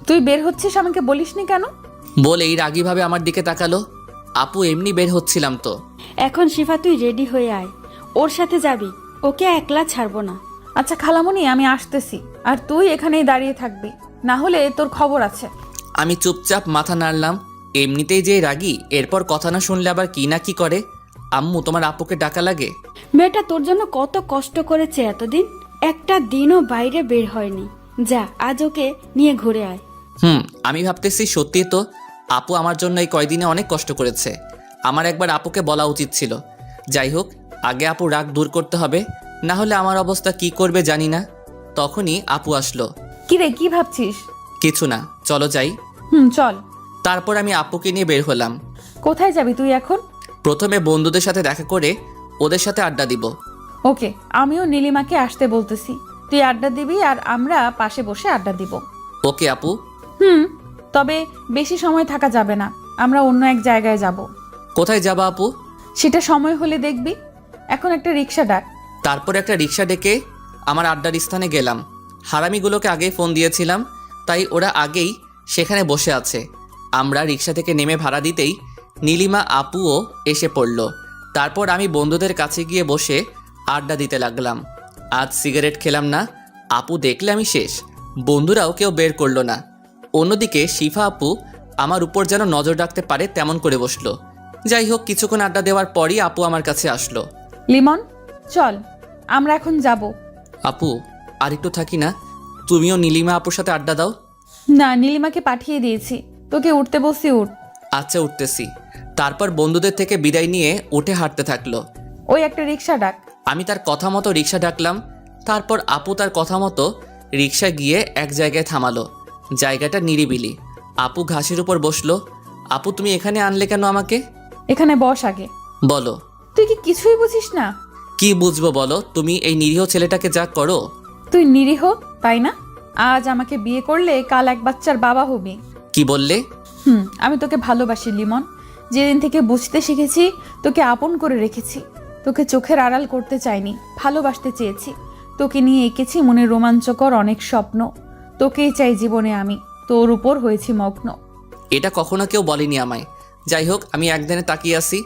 তুই বের হচ্ছিস, আমাকে বলিসনি কেন? বলেই রাগীভাবে আমার দিকে তাকালো। আপু এমনি বের হচ্ছিলাম তো। এখন শিফা তুই রেডি হয়ে আয়, ওর সাথে যাবি, ওকে একলা ছাড়বো না। আচ্ছা খালামণি, আমি আসতেছি, আর তুই এখানেই দাঁড়িয়ে থাকবি, না হলে তোর খবর আছে। আমি চুপচাপ মাথা নাড়লাম। এমনিতেই যে রাগী, এরপর কথা না শুনলে আবার কি না কি করে। আম্মু, তোমার আপুকে ডাকা লাগে? মেয়েটা তোর জন্য কত কষ্ট করেছে এতদিন, একটা দিনও বাইরে বের হয়নি। যা, আজ ওকে নিয়ে ঘুরে আয়। আমি ভাবতেছি সত্যি তো আপু আমার জন্য এই কয়দিনে অনেক কষ্ট করেছে। আমার একবার আপুকে বলা উচিত ছিল। যাই হোক, আগে আপু রাগ দূর করতে হবে, না হলে আমার অবস্থা কি করবে জানি না। তখনই আপু আসলো। কি রে, কি ভাবছিস? কিছু না, চলো যাই। চল। তারপর আমি আপুকে নিয়ে বের হলাম। কোথায় যাবি তুই এখন? প্রথমে বন্ধুদের সাথে দেখা করে ওদের সাথে আড্ডা দিব। ওকে, আমিও নীলিমাকে আসতে বলতেছি, তুই আড্ডা দিবি আর আমরা পাশে বসে আড্ডা দিব। ওকে আপু। তবে বেশি সময় থাকা যাবে না, আমরা অন্য এক জায়গায় যাব। কোথায় যাবা আপু? সেটা সময় হলে দেখবি। এখন একটা রিক্সা ডাক। তারপর একটা রিক্সা ডেকে আমার আড্ডার স্থানে গেলাম। হারামিগুলোকে আগেই ফোন দিয়েছিলাম, তাই ওরা আগেই সেখানে বসে আছে। আমরা রিক্সা থেকে নেমে ভাড়া দিতেই নীলিমা আপুও এসে পড়ল। তারপর আমি বন্ধুদের কাছে গিয়ে বসে আড্ডা দিতে লাগলাম। আজ সিগারেট খেলাম না, আপু দেখলে আমি শেষ। বন্ধুরাও কেউ বের করলো না। অন্যদিকে শিফা আপু আমার উপর যেন নজর রাখতে পারে তেমন করে বসলো। যাই হোক, কিছুক্ষণ আড্ডা দেওয়ার পরই আপু আমার কাছে আসলো। লিমন চল, আমরা এখন যাব। আপু আর একটু থাকি না, তুমিও নীলিমা আপুর সাথে আড্ডা দাও। না, নীলিমাকে পাঠিয়ে দিয়েছি, তোকে উঠতে বসি, উঠ। আচ্ছা, উঠতেছি। তারপর বন্ধুদের থেকে বিদায় নিয়ে উঠে হাঁটতে থাকলো। ওই একটা রিক্সা ডাক। আমি তার কথা মতো রিক্সা ডাকলাম। তারপর আপু তার কথা মতো রিক্সা গিয়ে এক জায়গায় থামালো। জায়গাটা নিরিবিলি। আপু ঘাসের উপর বসলো। আপু তুমি এখানে আনলে কেন আমাকে? এখানে বস আগে। বলো। তুই কি কিছুই বুঝিস না? কি বুঝবো বলো? তুমি এই নিরীহ ছেলেটাকে যা করো। তুই নিরীহ, তাই না? আজ আমাকে বিয়ে করলে কাল এক বাচ্চার বাবা হবি। কি বললে? আমি তোকে ভালোবাসি লিমন। যেদিন থেকে বুঝতে শিখেছি, তোকে আপন করে রেখেছি। তোকে চোখের আড়াল করতে চাইনি, ভালোবাসতে চেয়েছি। তোকে নিয়ে এঁকেছি মনের রোমাঞ্চকর অনেক স্বপ্ন। তোকেই চাই জীবনে আমি, তোর উপর হয়েছি মগ্ন। এটা কখনো কেউ বলেনি আমায়। যাই হোক, আমি একদিনে তাকিয়ে আসি।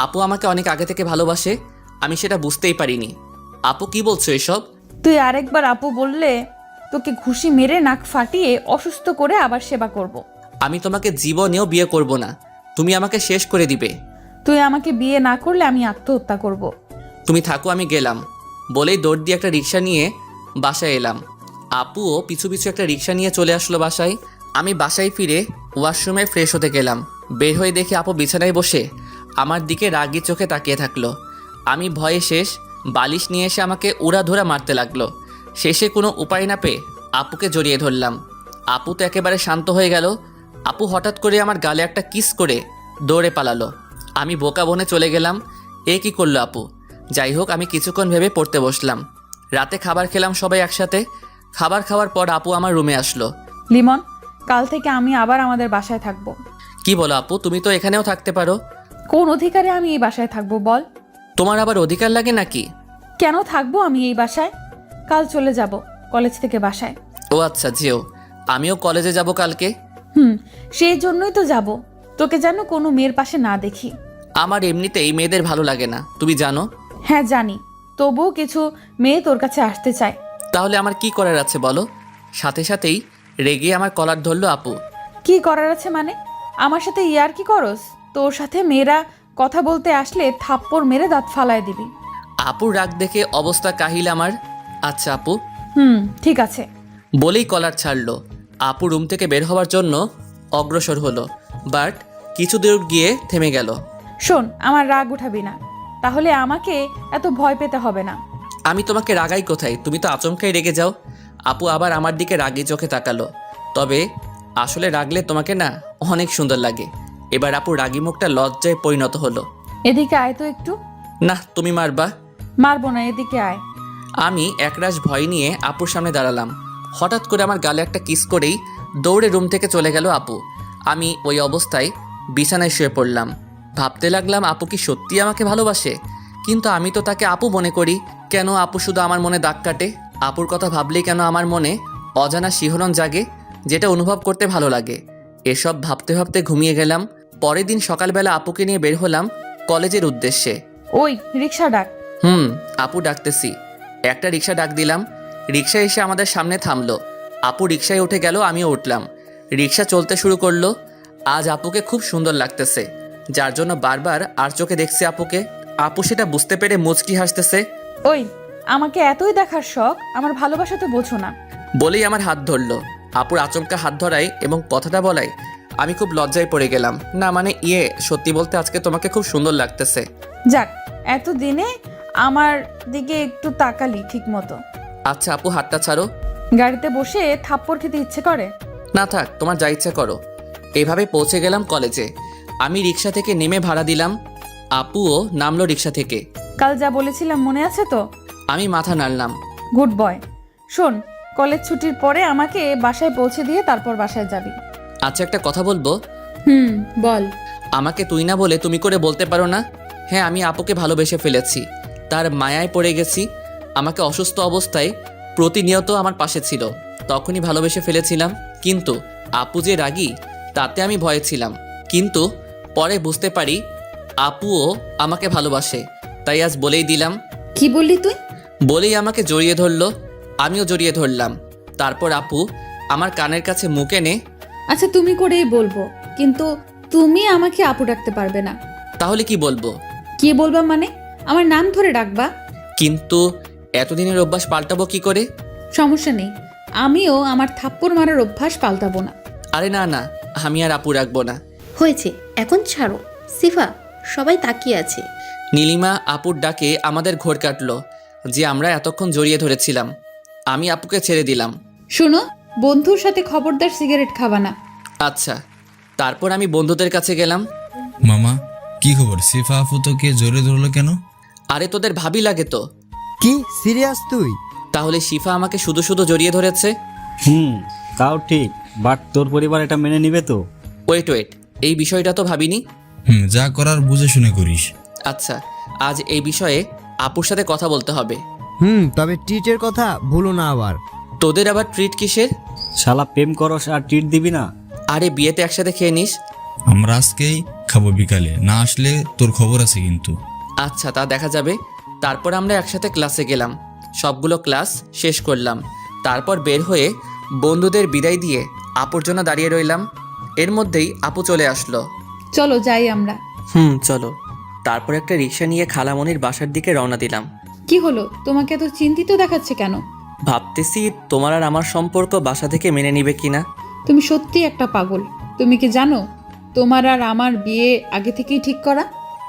আপু আমাকে অনেক আগে থেকে ভালোবাসে, আমি সেটা বুঝতেই পারিনি। আপু কি বলছো এসব? তুই আরেকবার আপু বললে তোকে ঘুষি মেরে নাক ফাটিয়ে অসুস্থ করে আবার সেবা করব। আমি তোমাকে জীবনেও বিয়ে করব না, তুমি আমাকে শেষ করে দিবে। তুই আমাকে বিয়ে না করলে আমি আত্মহত্যা করব। তুমি থাকো, আমি গেলাম। বলেই দৌড় দিয়ে একটা রিক্সা নিয়ে বাসায় এলাম। আপুও পিছু পিছু একটা রিক্সা নিয়ে চলে আসলো বাসায়। আমি বাসায় ফিরে ওয়াশরুমে ফ্রেশ হতে গেলাম। বের হয়ে দেখি আপু বিছানায় বসে আমার দিকে রাগি চোখে তাকিয়ে থাকলো। আমি ভয়ে শেষ। বালিশ নিয়ে এসে আমাকে উড়াধুরা মারতে লাগলো। শেষে কোনো উপায় না পেয়ে আপুকে জড়িয়ে ধরলাম। আপু তো একেবারে শান্ত হয়ে গেল। আপু হঠাৎ করে আমার গালে একটা কিস করে দৌড়ে পালালো। আমি বোকা বনে চলে গেলাম, এ কি করলো আপু? যাই হোক, আমি কিছুক্ষণ ভেবে পড়তে বসলাম। রাতে খাবার খেলাম সবাই একসাথে। খাবার খাওয়ার পর আপু আমার রুমে আসলো। লিমন, কাল থেকে আমি আবার আমাদের বাসায় থাকবো। কি বলো আপু? তুমি তো এখানেও থাকতে পারো। কোন অধিকারে আমি এই বাসায় থাকবো বল? তোমার আবার অধিকার লাগে নাকি? কেন থাকবো আমি এই বাসায়? কাল চলে যাব কলেজ থেকে বাসায়। ও আচ্ছা, যেও। আমিও কলেজে যাব কালকে। সেই জন্যই তো যাব, তোকে যেন কোনো মেয়ের পাশে না দেখি। আমার এমনিতেই মেয়েদের ভালো লাগে না, তুমি জানো। হ্যাঁ জানি, তবুও কিছু মেয়ে তোর কাছে আসতে চায়। তাহলে আমার কি করার আছে বলো? সাথে সাথেই রেগে আমার কলার ধরলো আপু। কি করার আছে মানে? আমার সাথে ইয়ার কি করস? তোর সাথে মেয়েরা কথা বলতে আসলে থাপ্পড় মেরে দাঁত ফালায় দিবি। আপুর রাগ দেখে অবস্থা কাহিল আমার। আচ্ছা আপু, ঠিক আছে। বলেই কলার ছাড়লো। আপু রুম থেকে বের হওয়ার জন্য অগ্রসর হলো, বাট কিছু দূর গিয়ে থেমে গেল। শোন, আমার রাগ উঠাবি না, তাহলে আমাকে এত ভয় পেতে হবে না। আমি তোমাকে রাগাই কোথায়? তুমি তো আচমকাই রেগে যাও। আপু আবার আমার দিকে রাগি চোখে তাকালো। তবে আসলে রাগলে তোমাকে না অনেক সুন্দর লাগে। এবার আপু রাগি মুখটা লজ্জায় পরিণত হলো। এদিকে আয় তো একটু। না, তুমি মারবা। মারবো না, এদিকে আয়। আমি একরাশ ভয় নিয়ে আপুর সামনে দাঁড়ালাম। হঠাৎ করে আমার গালে একটা কিস করেই দৌড়ে রুম থেকে চলে গেল আপু। আমি ওই অবস্থায় বিছানায় শুয়ে পড়লাম। ভাবতে লাগলাম আপু কি সত্যি আমাকে ভালোবাসে? কিন্তু আমি তো তাকে আপু মনে করি। কেন আপু শুধু আমার মনে দাগ কাটে? আপুর কথা ভাবলেই কেন আমার মনে অজানা শিহরণ জাগে, যেটা অনুভব করতে ভালো লাগে? এসব ভাবতে ভাবতে ঘুমিয়ে গেলাম। পরের দিন সকালবেলা আপুকে নিয়ে বের হলাম কলেজের উদ্দেশ্যে। ওই রিক্সা ডাক। আপু ডাকতেছি। একটা রিক্সা ডাক দিলাম। রিক্সা এসে আমাদের সামনে থামলো। আপু রিক্সায় উঠে গেল, আমিও উঠলাম। রিক্সা চলতে শুরু করলো। আজ আপুকে খুব সুন্দর লাগতেছে, যার জন্য বারবার আর চোখে দেখছি আপুকে। আপু সেটা বুঝতে পেরে মুচকি হাসতেছে। ওই, আমাকে এতই দেখার শখ, আমার ভালোবাসা তো বোঝো না। বলেই আমার হাত ধরলো। আপুর আচমকা হাত ধরায় এবং কথাটা বলায় আমি খুব লজ্জায় পড়ে গেলাম। না মানে সত্যি বলতে আজকে তোমাকে খুব সুন্দর লাগতেছে। যাক, এতদিনে আমার দিকে একটু তাকালি ঠিক মতো। আচ্ছা আপু, হাতটা ছাড়ো। গাড়িতে বসে থাপ্পড় খেতে ইচ্ছে করে? না থাক, তোমার যা ইচ্ছা করো। এভাবে পৌঁছে গেলাম কলেজে। আমি রিক্সা থেকে নেমে ভাড়া দিলাম। আপুও নামলো রিক্সা থেকে। কাল যা বলেছিলাম মনে আছে তো? আমি মাথা নাড়লাম। Good boy. শোন, কলেজ ছুটির পরে আমাকে বাসায় পৌঁছে দিয়ে তারপর বাসায় যাবি। আচ্ছা একটা কথা বলবো? বল। আমাকে তুই না বলে তুমি করে বলতে পারো না? হ্যাঁ, আমি আপুকে ভালোবেসে ফেলেছি, তার মায়ায় পড়ে গেছি। আমাকে অসুস্থ অবস্থায় প্রতিনিয়ত আমার পাশে ছিল, তখনই ভালোবেসে ফেলেছিলাম। কিন্তু আপু যে রাগী, তাতে আমি ভয়ে ছিলাম। কিন্তু পরে বুঝতে পারি আপুও আমাকে ভালোবাসে, তাই আজ বলেই দিলাম। কি বললি তুই? বলেই আমাকে জড়িয়ে ধরলো, আমিও জড়িয়ে ধরলাম। তারপর আপু আমার কানের কাছে মুখ এনে, আচ্ছা তুমি করেই বলবো, কিন্তু তুমি আমাকে আপু ডাকতে পারবে না। তাহলে কি বলবো? কি বলবা মানে? আমার নাম ধরে ডাকবা। কিন্তু এতদিনের অভ্যাস পাল্টাবো কি করে? সমস্যা নেই, আমিও আমার থাপ্পড় মারার অভ্যাস পাল্টাবো না। আরে না না, আমি আর আপু রাখবো না। হয়েছে, এখন ছাড়ো। সিফা, সবাই তাকিয়ে আছে। নীলিমা আপুর ডাকে আমাদের ঘোর কাটলো যে আমরা এতক্ষণ জড়িয়ে ধরেছিলাম। আমি আপুকে ছেড়ে দিলাম। শোনো, বন্ধুর সাথে খবরদার সিগারেট খাবা না। আচ্ছা। তারপর আমি বন্ধুদের কাছে গেলাম। মামা, কি খবর? সিফা আপু তোকে জোরে ধরলো কেন? আরে তোদের ভাবি লাগে তো। কি সিরিয়াস তুই? তাহলে শিফা আমাকে শুধু শুধু জড়িয়ে ধরেছে। তাও ঠিক, বাট তোর পরিবার এটা মেনে নিবে তো? ওয়েট, এই বিষয়টা তো ভাবিনি। যা করার বুঝে শুনে করিস। আচ্ছা, আজ এই বিষয়ে আপুর সাথে কথা বলতে হবে। তবে ট্রিটের কথা ভুলো না আবার। তোদের আবার ট্রিট কিসের? শালা প্রেম করস আর ট্রিট দিবি না? আরে বিয়েতে একসাথে খেয়ে নিস। আমরা আজকেই খাবো বিকালে, না আসলে তোর খবর আছে কিন্তু। আচ্ছা, তা দেখা যাবে। তারপর আমরা একসাথে ক্লাসে গেলাম, সবগুলো ক্লাস শেষ করলাম। তারপর বের হয়ে বন্ধুদের বিদায় দিয়ে আপুর জন্য দাঁড়িয়ে রইলাম। এর মধ্যেই আপু চলে আসলো। চলো যাই আমরা। চলো। তারপর একটা রিক্সা নিয়ে খালামণির বাসার দিকে রওনা দিলাম। কি হলো, তোমাকে এত চিন্তিত দেখাচ্ছে কেন? ভাবতেছি তোমার আর আমার সম্পর্ক বাসা থেকে মেনে নিবে কিনা। তুমি সত্যি একটা পাগল। তুমি কি জানো তোমার আর আমার বিয়ে আগে থেকেই ঠিক করা?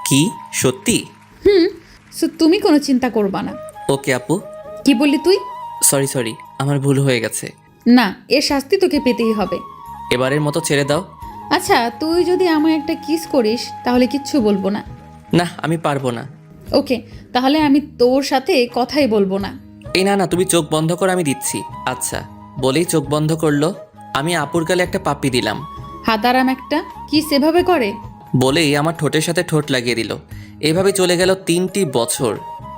কি সত্যি? সো তুমি কোনো চিন্তা করবা না। ওকে আপু। কি বললি তুই? সরি, আমার ভুল হয়ে গেছে। না, এর শাস্তি তোকে পেতেই হবে। এবারের মতো ছেড়ে দাও। আচ্ছা, তুই যদি আমায় একটা কিস করিস তাহলে কিচ্ছু বলবো না। না, আমি পারবো না। ওকে, তাহলে আমি তোর সাথে কথাই বলবো না। এই না, তুমি চোখ বন্ধ কর, আমি দিচ্ছি। আচ্ছা। বলেই চোখ বন্ধ করলো। আমি আপুর গালে একটা পাপ্পি দিলাম। হাতারাম একটা, কি সেভাবে করে? বলেই আমার ঠোঁটের সাথে ঠোঁট লাগিয়ে দিল। এভাবে চলে গেল 3টি বছর।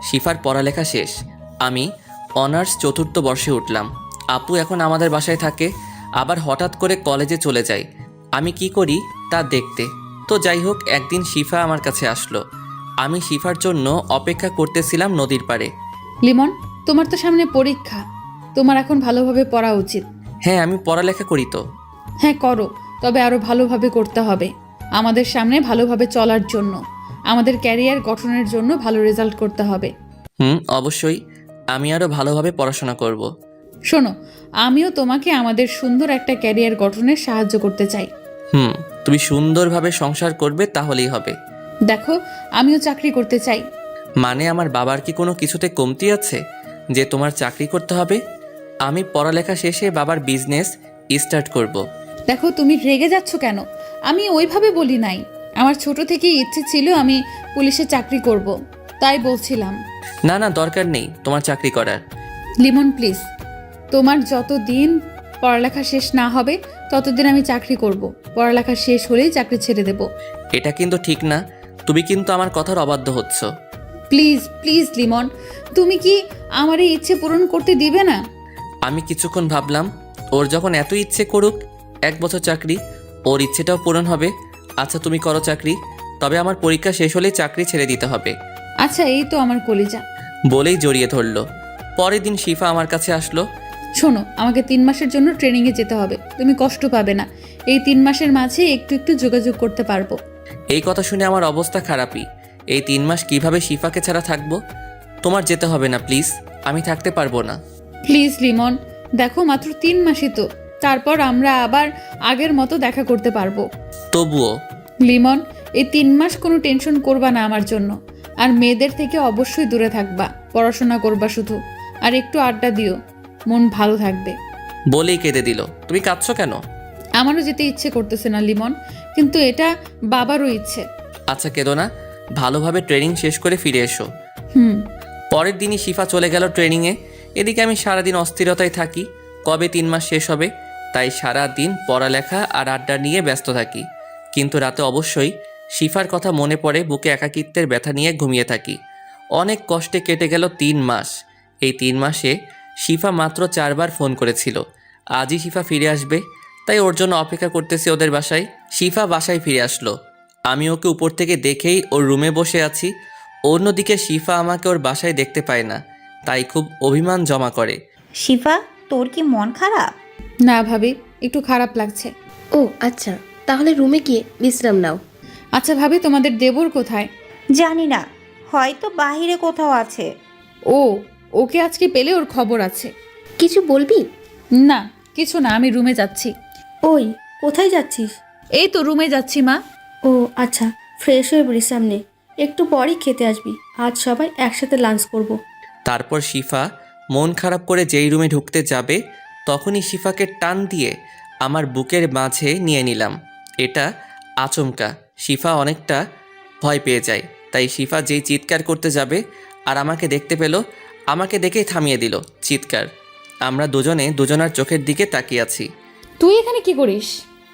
শিফার পড়ালেখা শেষ। আমি অনার্স 4র্থ বর্ষে উঠলাম। আপু এখন আমাদের বাসায় থাকে। আবার হঠাৎ করে কলেজে চলে যায়। আমি কি করি তা দেখতে। তো যাই হোক, একদিন শিফা আমার কাছে আসলো। আমি শিফার জন্য অপেক্ষা করতেছিলাম নদীর পাড়ে। লিমন, তোমার তো সামনে পরীক্ষা, তোমার এখন ভালোভাবে পড়া উচিত। হ্যাঁ, আমি পড়ালেখা করি তো। হ্যাঁ করো, তবে আরো ভালোভাবে করতে হবে। আমাদের সামনে ভালোভাবে চলার জন্য, আমাদের ক্যারিয়ার গঠনের জন্য ভালো রেজাল্ট করতে হবে। অবশ্যই আমি আরও ভালোভাবে পড়াশোনা করব। শোনো, আমিও তোমাকে আমাদের সুন্দর একটা ক্যারিয়ার গঠনে সাহায্য করতে চাই। তুমি সুন্দরভাবে সংসার করবে তাহলেই হবে। দেখো, আমিও চাকরি করতে চাই। মানে আমার বাবার কি কোনো কিছুতে কমতি আছে যে তোমার চাকরি করতে হবে? আমি পড়ালেখা শেষে বাবার বিজনেস স্টার্ট করব। দেখো, তুমি রেগে যাচ্ছ কেন? আমি ওইভাবে বলি নাই। আমার ছোট থেকেই ইচ্ছে ছিল আমি পুলিশে চাকরি করব, তাই বলছিলাম। না না, দরকার নেই তোমার চাকরি করার। লিমন প্লিজ, তোমার যতদিন পড়ালেখা শেষ না হবে ততদিন আমি চাকরি করব। পড়ালেখা শেষ হলেই চাকরি ছেড়ে দেব। এটা কিন্তু ঠিক না, তুমি কিন্তু আমার কথার অবাধ্য হচ্ছ। প্লিজ প্লিজ লিমন, তুমি কি আমার এই ইচ্ছে পূরণ করতে দিবে না? আমি কিছুক্ষণ ভাবলাম, ওর যখন এত ইচ্ছে করুক 1 বছর চাকরি, ওর ইচ্ছেটাও পূরণ হবে। আচ্ছা তুমি করো চাকরি, তবে আমার পরীক্ষা শেষ হলেই চাকরি ছেড়ে দিতে হবে। আচ্ছা, এই তো আমার কলিজা। বলেই জড়িয়ে ধরলো। পরের দিন শিফা আমার কাছে আসলো। শোনো, আমাকে 3 মাসের জন্য ট্রেনিংয়ে যেতে হবে। তুমি কষ্ট পাবে না, এই 3 মাসের মাঝে একটু একটু যোগাযোগ করতে পারবো। এই কথা শুনে আমার অবস্থা খারাপই। এই 3 মাস কিভাবে শিফাকে ছাড়া থাকবো? তোমার যেতে হবে না প্লিজ, আমি থাকতে পারবো না। প্লিজ লিমন, দেখো মাত্র 3 মাসই তো, তারপর আমরা আবার আগের মতো দেখা করতে পারবো। তবুও লিমন, এই 3 মাস কোনো টেনশন করবা না আমার জন্য। আর মেয়েদের থেকে অবশ্যই দূরে থাকবা, পড়াশোনা করবা শুধু, আর একটু আড্ডা দিও, মন ভালো থাকবে। বলেই কেঁদে দিল। তুমি কাঁদছো কেন? আমারও যেতে ইচ্ছে করতেছে না লিমন, কিন্তু এটা বাবারও ইচ্ছে। আচ্ছা কেঁদো না, ভালোভাবে ট্রেনিং শেষ করে ফিরে এসো। পরের দিনই শিফা চলে গেল ট্রেনিংয়ে। এদিকে আমি সারাদিন অস্থিরতায় থাকি, কবে 3 মাস শেষ হবে। তাই সারা দিন পড়ালেখা আর আড্ডা নিয়ে ব্যস্ত থাকি। কিন্তু রাতে অবশ্যই শিফার কথা মনে পড়ে, বুকে একাকিত্বের ব্যথা নিয়ে ঘুমিয়ে থাকি। অনেক কষ্টে কেটে গেল 3 মাস। এই 3 মাসে শিফা মাত্র 4 বার ফোন করেছিল। আজই শিফা ফিরে আসবে, তাই ওর জন্য অপেক্ষা করতেছি ওদের বাসায়। শিফা বাসায় ফিরে আসলো। আমি ওকে উপর থেকে দেখেই ওর রুমে বসে আছি। অন্যদিকে শিফা আমাকে ওর বাসায় দেখতে পায় না, তাই খুব অভিমান জমা করে। শিফা, তোর কি মন খারাপ? না ভাবি, একটু খারাপ লাগছে। ও আচ্ছা, তাহলে রুমে গিয়ে বিশ্রাম নাও। আচ্ছা ভাবি, তোমাদের দেবর কোথায়? জানি না, হয়তো বাহিরে কোথাও আছে। ও, ওকে আজকে পেলে ওর খবর আছে। কিছু বলবি? না কিছু না, আমি রুমে যাচ্ছি। ওই, কোথায় যাচ্ছিস? এই তো রুমে যাচ্ছি মা। ও আচ্ছা, ফ্রেশ হয়ে বিশ্রাম নে, একটু পরেই খেতে আসবি। আজ সবাই একসাথে লাঞ্চ করব। তারপর শিফা মন খারাপ করে যেই রুমে ঢুকতে যাবে, তখনই শিফাকে টান দিয়ে আমার বুকের মাঝে নিয়ে নিলাম। এটা আচমকা, শিফা অনেকটা ভয় পেয়ে যায়। তাই শিফা যেই চিৎকার করতে যাবে আর আমাকে দেখতে পেল, আমাকে দেখেই থামিয়ে দিল চিৎকার। আমরা দুজনে দুজনার চোখের দিকে তাকিয়ে আছি। তুই এখানে কি করিস?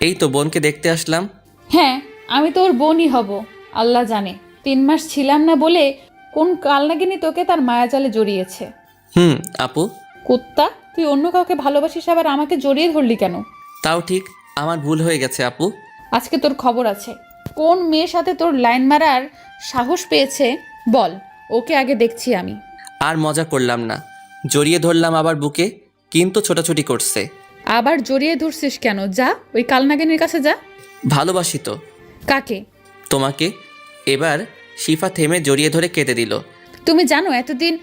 এই তো বোনকে দেখতে আসলাম। হ্যাঁ, আমি তো ওর বোনই হব। আল্লাহ জানে 3 মাস ছিলাম না বলে কোন কালনাগিনী তোকে তার মায়াজালে জড়িয়েছে। আপু। কুত্তা, তুই অন্য কাউকে ভালোবাসিস, আবার আমাকে জড়িয়ে ধরলি কেন? তাও ঠিক, আমার ভুল হয়ে গেছে আপু। আজকে তোর খবর আছে। কোন মেয়ের সাথে তোর লাইন মারার সাহস পেয়েছে বল, ওকে আগে দেখছি আমি। আর মজা করলাম না, জড়িয়ে ধরলাম আবার বুকে, কিন্তু ছোটাছুটি করছে। আবার জড়িয়ে ধরছিস কেন? যা, ওই কালনাগিনীর কাছে যা। ভালোবাসি তো। কাকে? তোমাকে। এবার শিফা থেমে জড়িয়ে ধরে কেঁদে দিল। তুমি জানো এতদিন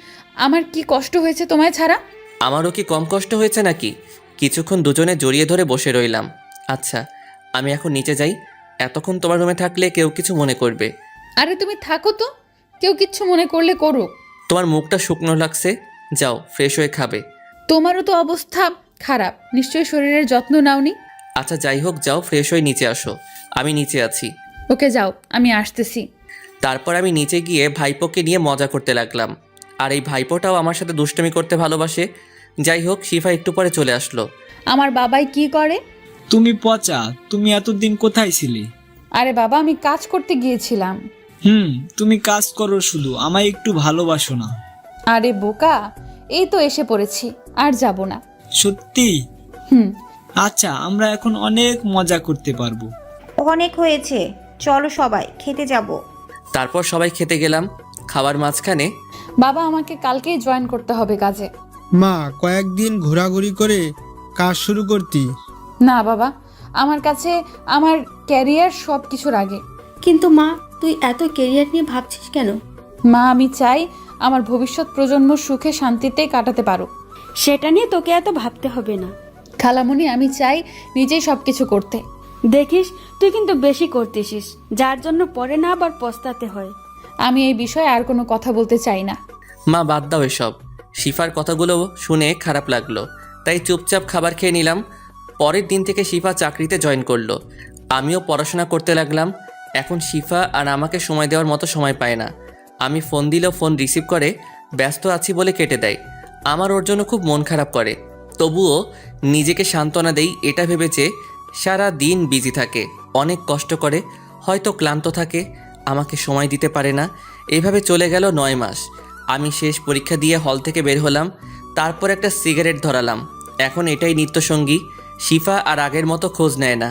আমার কি কষ্ট হয়েছে তোমায় ছাড়া? আমারও কি কম কষ্ট হয়েছে নাকি? কিছুক্ষণ দুজনে জড়িয়ে ধরে বসে রইলাম। আচ্ছা আমি এখন নিচে যাই, এতক্ষণ তোমার রুমে থাকলে কেউ কিছু মনে করবে। আরে তুমি থাকো তো, কেউ কিচ্ছু মনে করলে করুক। তোমার মুখটা শুকনো লাগছে, যাও ফ্রেশ হয়ে খাবে। তোমারও তো অবস্থা খারাপ, নিশ্চয়ই শরীরের যত্ন নাওনি। আচ্ছা যাই হোক, যাও ফ্রেশ হয়ে নিচে আসো, আমি নিচে আছি। ওকে যাও, আমি আসতেছি। তারপর আমি নিচে গিয়ে ভাইপোকে নিয়ে মজা করতে লাগলাম। আর এই ভাইপোটাও আমার সাথে দুষ্টুমি করতে ভালোবাসে। যাই হোক, শিফা একটু পরে চলে আসলো। আমার বাবাই কি করে? তুমি পচা, তুমি এতদিন কোথায় ছিলে? আরে বাবা, আমি কাজ করতে গিয়েছিলাম। তুমি কাজ করো শুধু, আমায় একটু ভালোবাসো না? আরে বোকা, এই তো এসে পড়েছি, আর যাব না। সত্যি? আচ্ছা, আমরা এখন অনেক মজা করতে পারবো। অনেক হয়েছে, চলো সবাই খেতে যাব। তারপর সবাই খেতে গেলাম। খাবার মাঝখানে বাবা আমাকে কালকেই জয়েন করতে হবে কাজে। মা, কয়েকদিন ঘোরাঘুরি করে কাজ শুরু করতি। না বাবা, আমার কাছে আমার ক্যারিয়ার সব কিছুর আগে। কিন্তু মা, তুই এত কেরিয়ার নিয়ে ভাবছিস কেন? মা, আমি চাই আমার ভবিষ্যৎ প্রজন্ম সুখে শান্তিতে কাটাতে পারো। সেটা নিয়ে তোকে এত ভাবতে হবে না। খালামণি, আমি চাই নিজেই সব কিছু করতে। দেখিস, তুই কিন্তু বেশি করতেছিস, যার জন্য পরে না আবার পস্তাতে হয়। আমি এই বিষয়ে আর কোনো কথা বলতে চাই না। মা বাদ দাও এসব। শিফার কথাগুলো শুনে খারাপ লাগলো, তাই চুপচাপ খাবার খেয়ে নিলাম। পরের দিন থেকে শিফা চাকরিতে জয়েন করলো, আমিও পড়াশোনা করতে লাগলাম। এখন শিফা আর আমাকে সময় দেওয়ার মতো সময় পায় না। আমি ফোন দিলেও ফোন রিসিভ করে ব্যস্ত আছি বলে কেটে দেয়। আমার ওর জন্য খুব মন খারাপ করে, তবুও নিজেকে সান্ত্বনা দেই এটা ভেবেছে সারা দিন বিজি থাকে, অনেক কষ্ট করে, হয়তো ক্লান্ত থাকে, আমাকে সময় দিতে পারে না। এভাবে চলে গেল 9 মাস। আমি শেষ পরীক্ষা দিয়ে হল থেকে বের হলাম, তারপর একটা সিগারেট ধরালাম। এখন এটাই নিত্যসঙ্গী। শিফা আর আগের মতো খোঁজ নেয় না।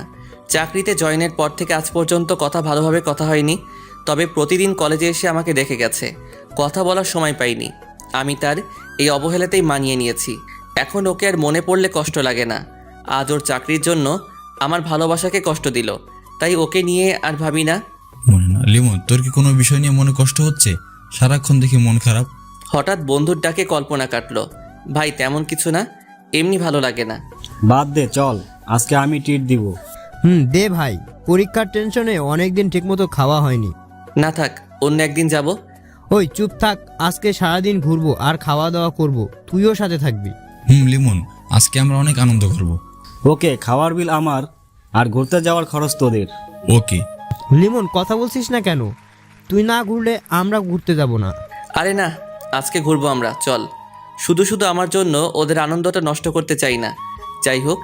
চাকরিতে জয়েনের পর থেকে আজ পর্যন্ত ভালোভাবে কথা হয়নি, তবে প্রতিদিন কলেজে এসে আমাকে দেখে গেছে। কথা বলার সময় পাইনি। আমি তার এই অবহেলাতেই মানিয়ে নিয়েছি। এখন ওকে আর মনে পড়লে কষ্ট লাগে না। আজ ওর চাকরির জন্য আমার ভালোবাসাকে কষ্ট দিল, তাই ওকে নিয়ে আর ভাবি না। মনে না লিমন, তোর কি কোনো বিষয় নিয়ে মনে কষ্ট হচ্ছে? সারাক্ষণ দেখি মন খারাপ। হঠাৎ বন্ধুর ডাকে কল্পনা কাটলো। ভাই তেমন কিছু না, এমনি ভালো লাগে না। বাদ দে, চল আজকে আমি ট্রিট দিব। দে ভাই, পরীক্ষার টেনশনে অনেকদিন ঠিকমতো খাওয়া হয়নি। না থাক, অন্য একদিন যাব। ওই চুপ থাক, আজকে সারাদিন ঘুরবো আর খাওয়া দাওয়া করব, তুইও সাথে থাকবি। লিমন, আজকে আমরা অনেক আনন্দ করব। ওকে, খাওয়ার বিল আমার আর ঘুরতে যাওয়ার খরচ তোদের। ওকে। লিমন, কথা বলছিস না কেন? তুই না ঘুরলে আমরা ঘুরতে যাব না। আরে না, আজকে ঘুরবো আমরা, চল। শুধু শুধু আমার জন্য ওদের আনন্দটা নষ্ট করতে চাই না। যাই হোক,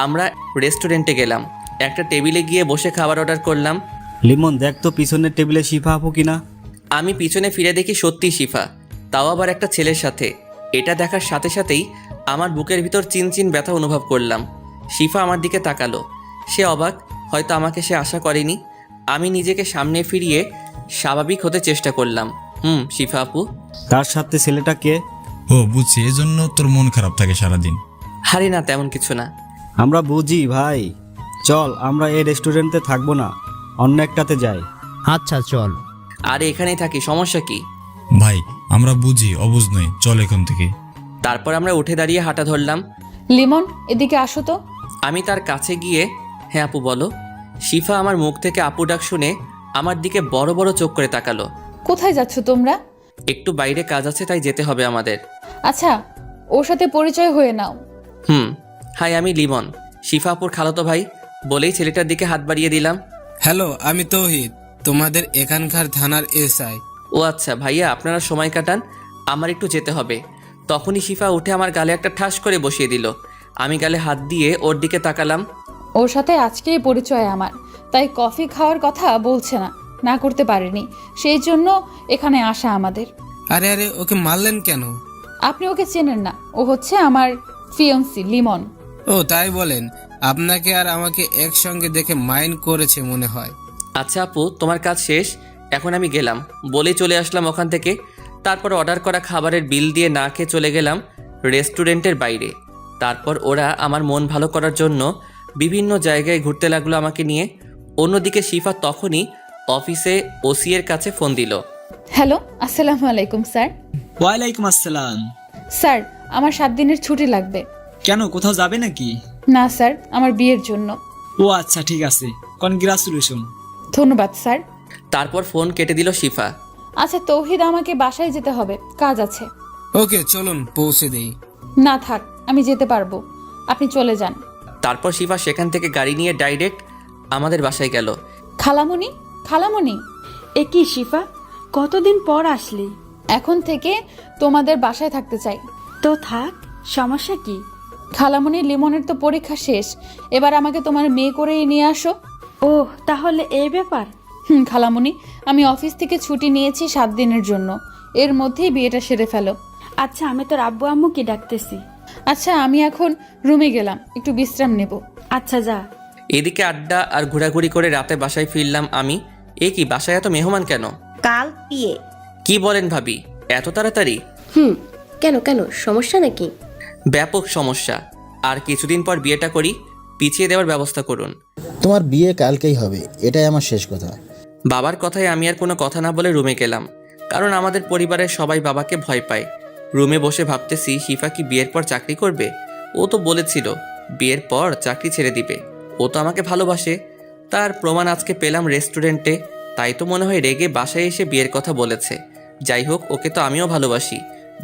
আমরা রেস্টুরেন্টে গেলাম। একটা টেবিলে গিয়ে বসে খাবার অর্ডার করলাম। লিমন, দেখ তো পিছনের টেবিলে শিফা আপু কিনা। আমি পিছনে ফিরে দেখি সত্যি শিফা, তাও আবার একটা ছেলের সাথে। এটা দেখার সাথে সাথেই আমার বুকের ভিতর চিনচিন ব্যথা অনুভব করলাম। শিফা আমার দিকে তাকালো। সে অবাক, হয়তো আমাকে সে আশা করেনি। আমি নিজেকে সামনে ফিরিয়ে স্বাভাবিক হতে চেষ্টা করলাম। শিফা আপু। তার সাথে ছেলেটা কে? ও বুঝছি, এজন্য তোর মন খারাপ থাকে সারাদিন। হারি না, তেমন কিছু না। আমরা বুঝি ভাই, চল আমরা এই রেস্টুরেন্টে থাকবো না, অন্য একটাতে যাই। আচ্ছা চল। আরে এখানেই থাকি, সমস্যা কি? ভাই আমরা বুঝি, অবুঝ নই, চল এখান থেকে। তারপর আমরা উঠে দাঁড়িয়ে হাঁটা ধরলাম। লিমন, এদিকে আসো তো। আমি তার কাছে গিয়ে, হ্যাঁ আপু বলো। শিফা আমার মুখ থেকে আপু ডাক শুনে আমার দিকে বড় বড় চোখ করে তাকালো। কোথায় যাচ্ছ তোমরা? একটু বাইরে কাজ আছে, তাই যেতে হবে আমাদের। আচ্ছা, ওর সাথে পরিচয় হয়ে নাও। হাই, আমি লিমন, শিফা আপুর খালাতো ভাই। বলেই ছেলেটার দিকে হাত বাড়িয়ে দিলাম। হ্যালো, আমি তৌহিদ, তোমাদের এখানকার থানার এসআই। ও আচ্ছা ভাইয়া, আপনারা সময় কাটান, আমার একটু যেতে হবে। তখনই শিফা উঠে আমার গালে একটা ঠাস করে বসিয়ে দিল। আমি গালে হাত দিয়ে ওর দিকে তাকালাম। ওর সাথে আজকেই পরিচয় আমার, তাই কফি খাওয়ার কথা বলছে না, না করতে পারেনি, সেই জন্য এখানে আসা আমাদের। আরে আরে, ওকে মারলেন কেন? আপনি ওকে চেনেন না, ও হচ্ছে আমার ফিয়ন্সি লিমন। ও তাই বলেন? আপনাকে আর আমাকে একসঙ্গে দেখে মাইন্ড করেছে মনে হয়। আচ্ছা আপু, তোমার কাজ শেষ, এখন আমি গেলাম। বলেই চলে আসলাম ওখান থেকে। তারপর অর্ডার করা খাবারের বিল দিয়ে না খেয়ে চলে গেলাম রেস্টুরেন্টের বাইরে। তারপর ওরা আমার মন ভালো করার জন্য বিভিন্ন জায়গায় ঘুরতে লাগলো আমাকে নিয়ে। অন্যদিকে শিফা তখনই অফিসে ওসি এর কাছে ফোন দিল। হ্যালো, আসসালামু আলাইকুম স্যার। ওয়ালাইকুম আসসালাম। স্যার, আমার 7 দিনের ছুটি লাগবে। কেন, কোথাও যাবে নাকি? না স্যার, আমার বিয়ের জন্য। ও আচ্ছা, ঠিক আছে, কনগ্রাচুলেশন। ধন্যবাদ স্যার। তারপর ফোন কেটে দিল শিফা। আচ্ছা তৌহিদ, আমাকে বাসায় যেতে হবে, কাজ আছে। ওকে চলুন পৌঁছে দেই। না থাক, আমি যেতে পারবো, আপনি চলে যান। তারপর শিফা সেখান থেকে গাড়ি নিয়ে ডাইরেক্ট আমাদের বাসায় গেল। খালামণি, খালামণি। এ কি শিফা, কতদিন পর আসলি? এখন থেকে তোমাদের বাসায় থাকতে চাই। তো থাক, সমস্যা কি? খালামণি, লিমনের তো পরীক্ষা শেষ, এবার আমাকে তোমার মেয়ে করেই নিয়ে আসো। ও তাহলে এই ব্যাপার? খালামণি, আমি অফিস থেকে ছুটি নিয়েছি 7 দিনের জন্য, এর মধ্যেই বিয়েটা সেরে ফেলো। আচ্ছা, আমি তোর আব্বু আম্মুকে ডাকতেছি। আচ্ছা আমি এখন রুমে গেলাম, একটু বিশ্রাম নেব। আচ্ছা যা। এদিকে আড্ডা আর ঘোরাঘুরি করে রাতে বাসায় ফিরলাম আমি। এ কি, বাসায় এত মেহমান কেন? কাল বিয়ে। কি বলেন ভাবি, এত তাড়াতাড়ি? কেন কেন সমস্যা নাকি? ব্যাপক সমস্যা। আর কিছুদিন পর বিয়েটা করি, পিছিয়ে দেওয়ার ব্যবস্থা করুন। তোমার বিয়ে কালকেই হবে, এটাই আমার শেষ কথা। বাবার কথায় আমি আর কোনো কথা না বলে রুমে গেলাম, কারণ আমাদের পরিবারের সবাই বাবাকে ভয় পায়। রুমে বসে ভাবতেছি শিফা কি বিয়ের পর চাকরি করবে? ও তো বলেছিল বিয়ের পর চাকরি ছেড়ে দিবে। ও তো আমাকে ভালোবাসে, তার প্রমাণ আজকে পেলাম রেস্টুরেন্টে। তাই তো মনে হয় রেগে বাসায় এসে বিয়ের কথা বলেছে। যাই হোক, ওকে তো আমিও ভালোবাসি।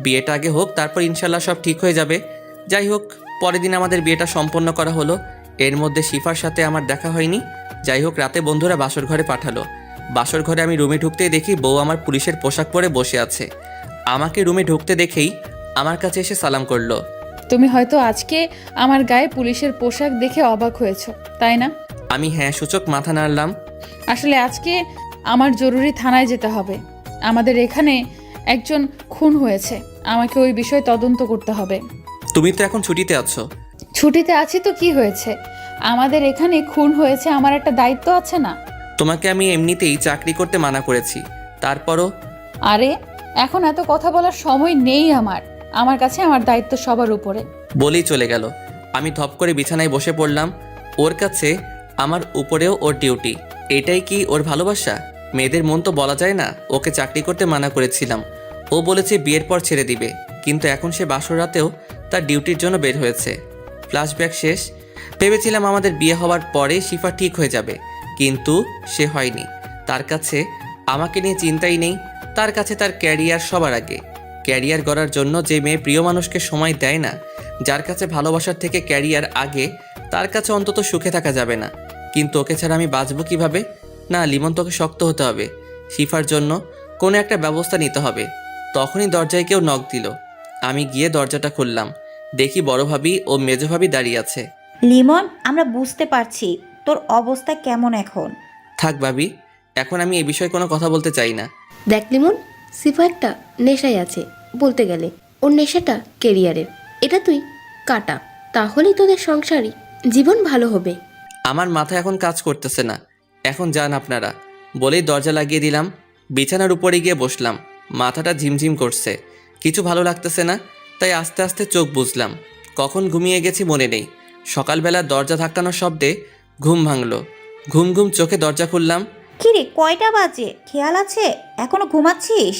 বিয়েটা আগে হোক, তারপর ইনশাল্লাহ সব ঠিক হয়ে যাবে। যাই হোক, পরের দিন আমাদের বিয়েটা সম্পন্ন করা হলো। এর মধ্যে শিফার সাথে আমার দেখা হয়নি। যাই হোক, রাতে বন্ধুরা বাসর ঘরে পাঠালো। বাসর ঘরে আমি রুমে ঢুকতেই দেখি বউ আমার পুলিশের পোশাক পরে বসে আছে। আমাকে রুমে ঢুকতে দেখেই আমার কাছে এসে সালাম করলো। তুমি হয়তো আজকে আমার গায়ে পুলিশের পোশাক দেখে অবাক হয়েছো, তাই না? আমি হ্যাঁ সূচক মাথা নাড়লাম। আসলে আজকে আমার জরুরি থানায় যেতে হবে। আমাদের এখানে একজন খুন হয়েছে, আমাকে ওই বিষয়ে তদন্ত করতে হবে। তুমি তো এখন ছুটিতে আছো। ছুটিতে আছি তো কি হয়েছে? আমাদের এখানে খুন হয়েছে, আমার একটা দায়িত্ব আছে না? তোমাকে আমি এমনিতেই চাকরি করতে মানা করেছি, তারপরও? আরে এখন এত কথা বলার সময় নেই আমার কাছে আমার দায়িত্ব সবার উপরে। বলেই চলে গেল। আমি ধপ করে বিছানায় বসে পড়লাম। ওর কাছে আমার উপরেও ওর ডিউটি। এটাই কি ওর ভালোবাসা? মেয়েদের মন তো বলা যায় না। ওকে চাকরি করতে মানা করেছিলাম, ও বলেছে বিয়ের পর ছেড়ে দিবে, কিন্তু এখন সে বাসর রাতেও তার ডিউটির জন্য বের হয়েছে। ফ্ল্যাশব্যাক শেষ। ভেবেছিলাম আমাদের বিয়ে হওয়ার পরে শিফা ঠিক হয়ে যাবে, কিন্তু সে হয়নি। তার কাছে আমাকে নিয়ে চিন্তাই নেই। তার কাছে তার ক্যারিয়ার সবার আগে। ক্যারিয়ার গড়ার জন্য যে মেয়ে প্রিয় মানুষকে সময় দেয় না, যার কাছে ভালোবাসার থেকে ক্যারিয়ার আগে, তার কাছে অন্তত সুখে থাকা যাবে না। কিন্তু ওকে ছাড়া আমি বাঁচবো কিভাবে? না, লিমন, তোকে শক্ত হতে হবে। শিফার জন্য কোনো একটা ব্যবস্থা নিতে হবে। তখনই দরজায় কেউ নক দিল। আমি গিয়ে দরজাটা খুললাম। দেখি বড় ভাবি ও মেজো ভাবি দাঁড়িয়ে আছে। লিমন, আমরা বুঝতে পারছি তোর অবস্থা কেমন এখন। থাক ভাবি, এখন আমি এই বিষয়ে কোনো কথা বলতে চাই না। দেখ লিমন, সিফা একটা নেশায় আছে, বলতে গেলে ওর নেশাটা কেরিয়ারের। এটা তুই কাটা, তাহলেই তোদের সংসারই জীবন ভালো হবে। আমার মাথা এখন কাজ করতেছে না, এখন যান আপনারা, বলেই দরজা লাগিয়ে দিলাম। বিছানার উপরে গিয়ে বসলাম। মাথাটা ঝিমঝিম করছে, কিছু ভালো লাগতেছে না। তাই আস্তে আস্তে চোখ বুজলাম। কখন ঘুমিয়ে গেছি মনে নেই। সকালবেলা দরজা ধাক্কানোর শব্দে ঘুম ভাঙলো। ঘুম ঘুম চোখে দরজা খুললাম। কিরে, কয়টা বাজে? খেয়াল আছে এখনো ঘুমাচ্ছিস?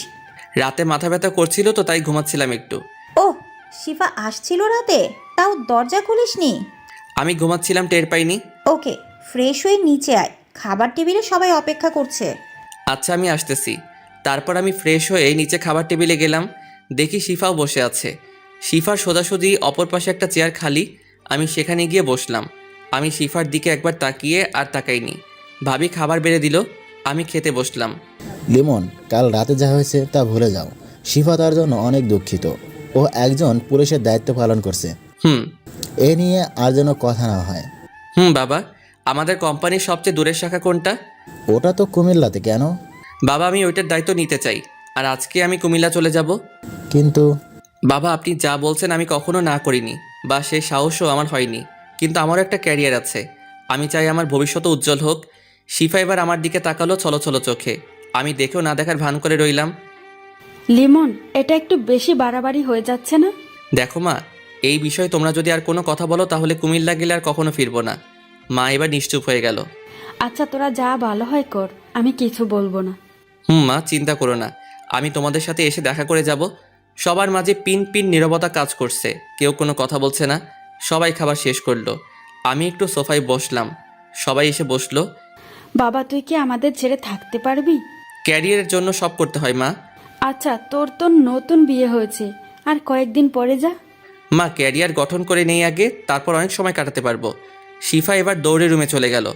রাতে মাথা ব্যথা করছিল তো, তাই ঘুমাচ্ছিলাম একটু। ওহ, শিফা আসছিল রাতে, তাও দরজা খুলিসনি? আমি ঘুমাচ্ছিলাম, টের পাইনি। ওকে, ফ্রেশ হয়ে নিচে আয়, খাবার টেবিলে সবাই অপেক্ষা করছে। আচ্ছা, আমি আসতেছি। তারপর আমি ফ্রেশ হয়ে নিচে খাবার টেবিলে গেলাম। দেখি শিফাও বসে আছে। শিফার সোজাসুজি অপর পাশে একটা চেয়ার খালি। আমি সেখানে গিয়ে বসলাম। আমি শিফার দিকে একবার তাকিয়ে আর তাকাইনি। ভাবি খাবার বেড়ে দিল, আমি খেতে বসলাম। লিমন, কাল রাতে যা হয়েছে তা ভুলে যাও। শিফা তার জন্য অনেক দুঃখিত। ও একজন পুলিশের দায়িত্ব পালন করছে। এ নিয়ে আর যেন কথা না হয়। বাবা, আমাদের কোম্পানির সবচেয়ে দূরের শাখা কোনটা? ওটা তো কুমিল্লাতে। কেন? বাবা, আমি ওইটার দায়িত্ব নিতে চাই, আর আজকে আমি কুমিল্লা চলে যাব। কিন্তু বাবা, আপনি যা বলছেন আমি কখনো না করিনি, বা সেই সাহসও আমার হয়নি। কিন্তু আমারও একটা ক্যারিয়ার আছে। আমি চাই আমার ভবিষ্যৎ উজ্জ্বল হোক। শিফা এবার আমার দিকে তাকালো ছলো ছলো চোখে। আমি দেখেও না দেখার ভান করে রইলাম। লিমন, এটা একটু বেশি বাড়াবাড়ি হয়ে যাচ্ছে না? দেখো মা, এই বিষয়ে তোমরা যদি আর কোনো কথা বলো তাহলে কুমিল্লা গেলে আর কখনো ফিরবো না। মা এবার নিশ্চুপ হয়ে গেল। আচ্ছা, তোরা যা ভালো হয় কর, আমি কিছু বলবো না। মা, চিন্তা করো না, আমি তোমাদের সাথে এসে দেখা করে যাব। সবার মাঝে পিন পিন নীরবতা কাজ করছে, কেউ কোনো কথা বলছে না। সবাই খাবার শেষ করলো। আমি একটু সোফায় বসলাম, সবাই এসে বসলো। বাবা, তুই কি আমাদের ছেড়ে থাকতে পারবি? ক্যারিয়ারের জন্য সব করতে হয় মা। আচ্ছা, তোর তো নতুন বিয়ে হয়েছে, আর কয়েকদিন পরে যা। মা, ক্যারিয়ার গঠন করে নেই আগে, তারপর অনেক সময় কাটাতে পারবো। শিফা এবার দৌড়ে রুমে চলে গেল।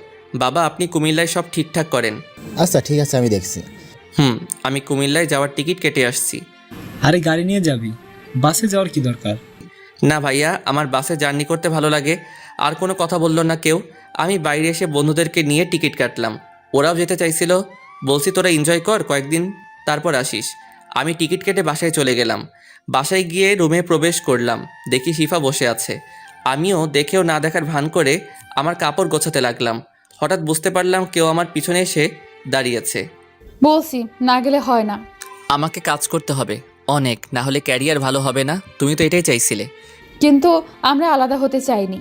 বাবা, আপনি কুমিল্লায় সব ঠিকঠাক করেন। আচ্ছা ঠিক আছে, আমি দেখছি। আমি কুমিল্লায় যাওয়ার টিকিট কেটে আসছি। আরে গাড়ি নিয়ে যাবি, বাসে যাওয়ার কি দরকার? না ভাইয়া, আমার বাসে জার্নি করতে ভালো লাগে। আর কোনো কথা বললো না কেউ। আমি বাইরে এসে বন্ধুদেরকে নিয়ে টিকিট কাটলাম। ওরাও যেতে চাইছিল। বলছি তোরা এনজয় কর কয়েকদিন, তারপর আসিস। আমি টিকিট কেটে বাসায় চলে গেলাম। বাসায় গিয়ে রুমে প্রবেশ করলাম, দেখি শিফা বসে আছে। আমিও দেখেও না দেখার ভান করে আমার কাপড় গোছাতে লাগলাম। হঠাৎ বুঝতে পারলাম কেউ আমার পিছনে এসে দাঁড়িয়েছে। বলছি না গেলে হয় না। আমাকে কাজ করতে হবে অনেক, না হলে ক্যারিয়ার ভালো হবে না। তুমি তো এটাই চাইছিলে। কিন্তু আমরা আলাদা হতে চাইনি।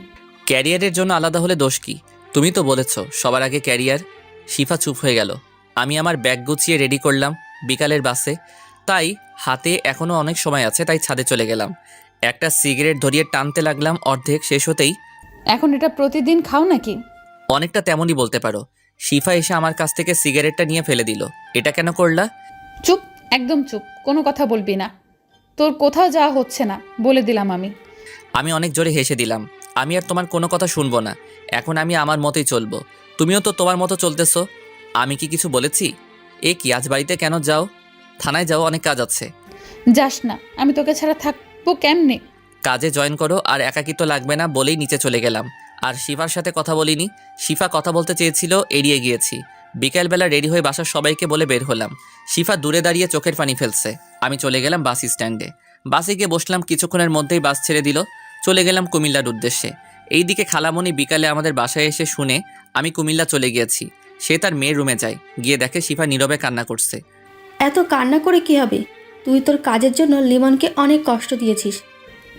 ক্যারিয়ারের জন্য আলাদা হলে দোষ কি? তুমি তো বলেছো সবার আগে ক্যারিয়ার। শিফা চুপ হয়ে গেল। আমি আমার ব্যাগ গুছিয়ে রেডি করলাম বিকালের বাসে, তাই হাতে এখনও অনেক সময় আছে, তাই ছাদে চলে গেলাম। একটা সিগারেট ধরিয়ে টানতে লাগলাম, অর্ধেক শেষ হতেই এখন এটা প্রতিদিন খাও নাকি? অনেকটা তেমনই বলতে পারো। শিফা এসে আমার কাছ থেকে সিগারেটটা নিয়ে ফেলে দিল। এটা কেন করলা? চুপ, একদম চুপ, কোনো কথা বলবি না। তোর কোথাও যাওয়া হচ্ছে না, বলে দিলাম আমি। আমি অনেক জোরে হেসে দিলাম। আমি আর তোমার কোনো কথা শুনবো না। এখন আমি আমার মতোই চলবো, তুমিও তো তোমার মতো চলতেছো। আমি কি কিছু বলেছি? এ কি, আজ বাড়িতে কেন যাও? থানায় যাও, অনেক কাজ আছে। যাস না, আমি তোকে ছাড়া থাকবো কেমনে? কাজে জয়েন করো, আর একাকিত্ব লাগবে না বলেই নিচে চলে গেলাম। আর শিফার সাথে কথা বলিনি। শিফা কথা বলতে চেয়েছিল, এড়িয়ে গিয়েছি। বিকেলবেলা রেডি হয়ে বাসার সবাইকে বলে বের হলাম। শিফা দূরে দাঁড়িয়ে চোখের পানি ফেলছে। আমি চলে গেলাম বাস স্ট্যান্ডে। বাসে গিয়ে বসলাম, কিছুক্ষণের মধ্যেই বাস ছেড়ে দিল। চলে গেলাম কুমিল্লার উদ্দেশ্যে। এইদিকে খালামণি বিকালে আমাদের বাসায় এসে শুনে আমি কুমিল্লা চলে গিয়েছি। সে তার মেয়ের রুমে যায়, গিয়ে দেখে শিফা নীরবে কান্না করছে। এত কান্না করে কি হবে? তুই তোর কাজের জন্য লিমনকে অনেক কষ্ট দিয়েছিস।